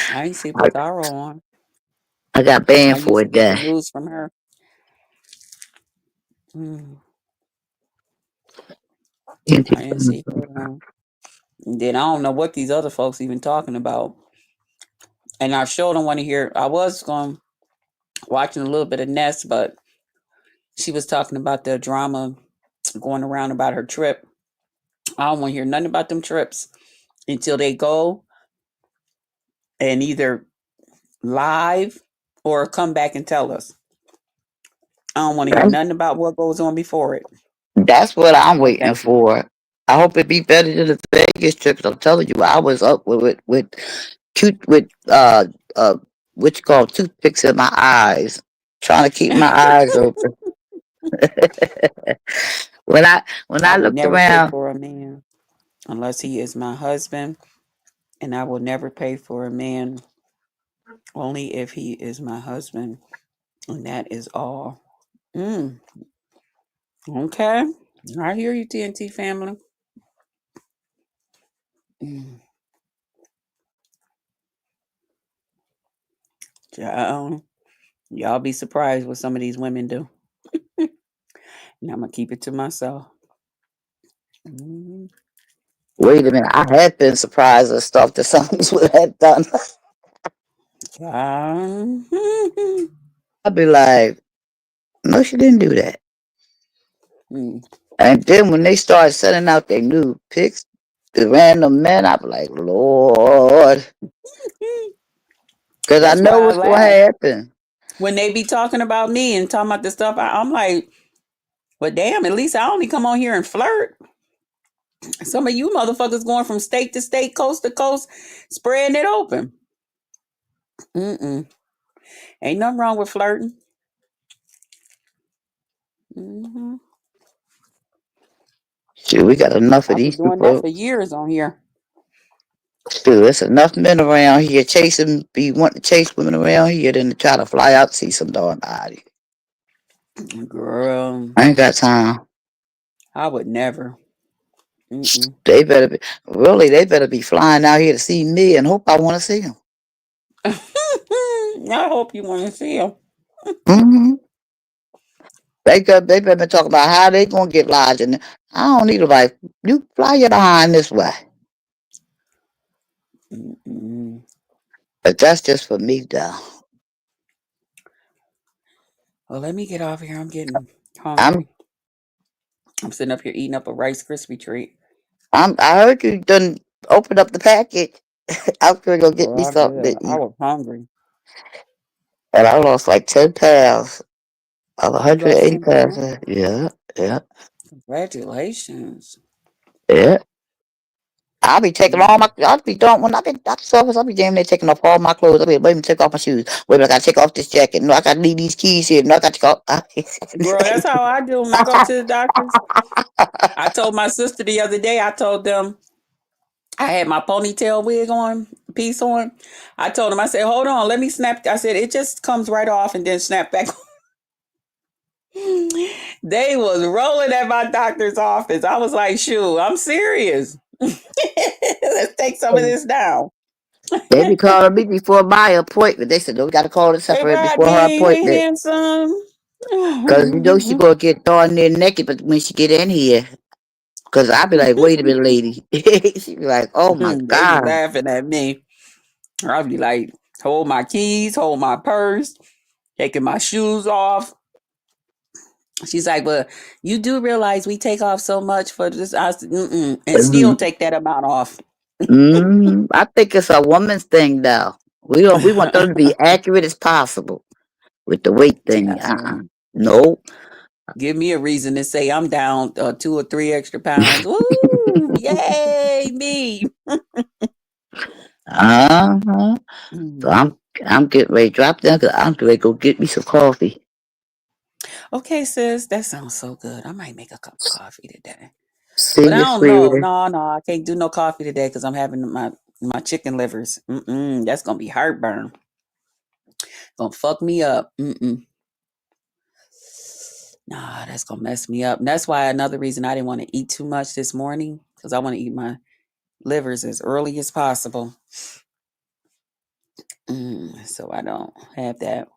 I ain't see I, Bizarro on. I got I banned for used a to get the day. news from her. Mm. I didn't see her on. And then I don't know what these other folks even talking about. And I sure don't want to hear. I was going watching a little bit of Nest, but she was talking about the drama going around about her trip. I don't want to hear nothing about them trips until they go and either live or come back and tell us. I don't want to hear nothing about what goes on before it. That's what I'm No, waiting thank you. for. I hope it be better than the Vegas trip. 'Cause I'm telling you, I was up with cute with what you call toothpicks in my eyes, trying to keep my eyes open. When I I would looked never pay around, for a man unless he is my husband, and I will never pay for a man only if he is my husband, and that is all. Mm, okay, I hear you, TNT family. Mm, child, y'all be surprised what some of these women do, and I'm gonna keep it to myself. Mm, wait a minute, I had been surprised at stuff that some would have done. child. I'd be like, no, she didn't do that. Mm. And then when they started sending out their new pics, the random men, I'd be like, Lord, because I That's why know I what's going to laugh happen. when they be talking about me and talking about the stuff. I'm like, well, damn. At least I only come on here and flirt. Some of you motherfuckers going from state to state, coast to coast, spreading it open. Mm-mm. Ain't nothing wrong with flirting. Hmm. Shoot, we got enough of I've been these doing that people. for years on here. Shoot, there's enough men around here be wanting to chase women around here than to try to fly out to see some darn body. Girl, I ain't got time. I would never. Mm-mm. They better be, really, they better be flying out here to see me and hope I want to see them. I hope you want to see them. Hmm. They better be talking about how they going to get lodged. And I don't need a life. You fly your behind this way. Mm-mm. But that's just for me, though. Well, let me get off here. I'm getting I'm hungry. I'm sitting up here eating up a Rice Krispie treat. I heard you done opened up the package. I'm gonna go get Girl, me I something did. to I eat. was hungry. And I lost like 10 pounds. Of You lost 180 some weight, huh? pounds. Yeah, yeah, Congratulations. yeah. I'll be taking all Mm. my. I'll be doing when I be at the office. I'll be damn near taking off all my clothes. I'll be waiting to take off my shoes. Wait a minute, I gotta take off this jacket. No, I gotta leave these keys here. No, I gotta take off. Girl, that's how I do when I go to the doctors. I told my sister the other day, I told them I had my ponytail wig on, piece on. I told them, I said, hold on, let me snap. I said, it just comes right off and then snap back. They was rolling at my doctor's office. I was like, shoot, I'm serious. Let's take some of this down. They be calling me before my appointment. They said, "No, we got to call and Hey, separate before her Rodney, hey, appointment." handsome. Because you know she going to get darn near naked but when she get in here. Because I be like, wait a minute, lady. She be like, oh, my They be God. laughing at me. I'll be like, hold my keys, hold my purse, taking my shoes off. She's like, but you do realize we take off so much for this, and still Mm, take that amount off. I think it's a woman's thing, though. We want them to be accurate as possible with the weight thing. That's right. No. Give me a reason to say I'm down 2 or 3 extra pounds. Woo! Yay, me. Uh-huh. So Mhm. I'm getting ready to drop down because I'm getting ready to go get me some coffee. Okay, sis, that sounds so good. I might make a cup of coffee today. See But I you, don't know. sweetie. No, I can't do no coffee today because I'm having my chicken livers. That's gonna be heartburn. Gonna fuck me up. Nah, that's gonna mess me up. And that's why another reason I didn't want to eat too much this morning because I want to eat my livers as early as possible. So I don't have that.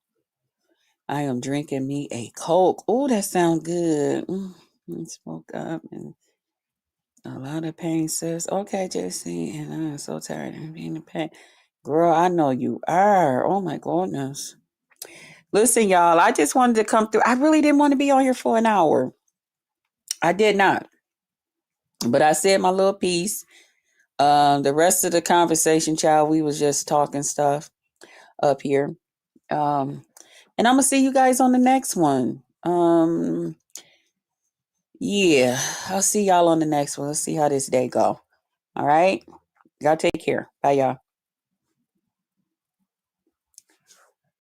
I am drinking me a Coke. Oh, that sounds good. Smoke up and a lot of pain, sis. Okay, Jesse, and I'm so tired of being in pain. Girl, I know you are. Oh my goodness. Listen, y'all, I just wanted to come through. I really didn't want to be on here for an hour. I did not. But I said my little piece. The rest of the conversation, child, we was just talking stuff up here. Um, and I'm gonna see you guys on the next one. Yeah, I'll see y'all on the next one. Let's see how this day go. All right, y'all take care. Bye, y'all.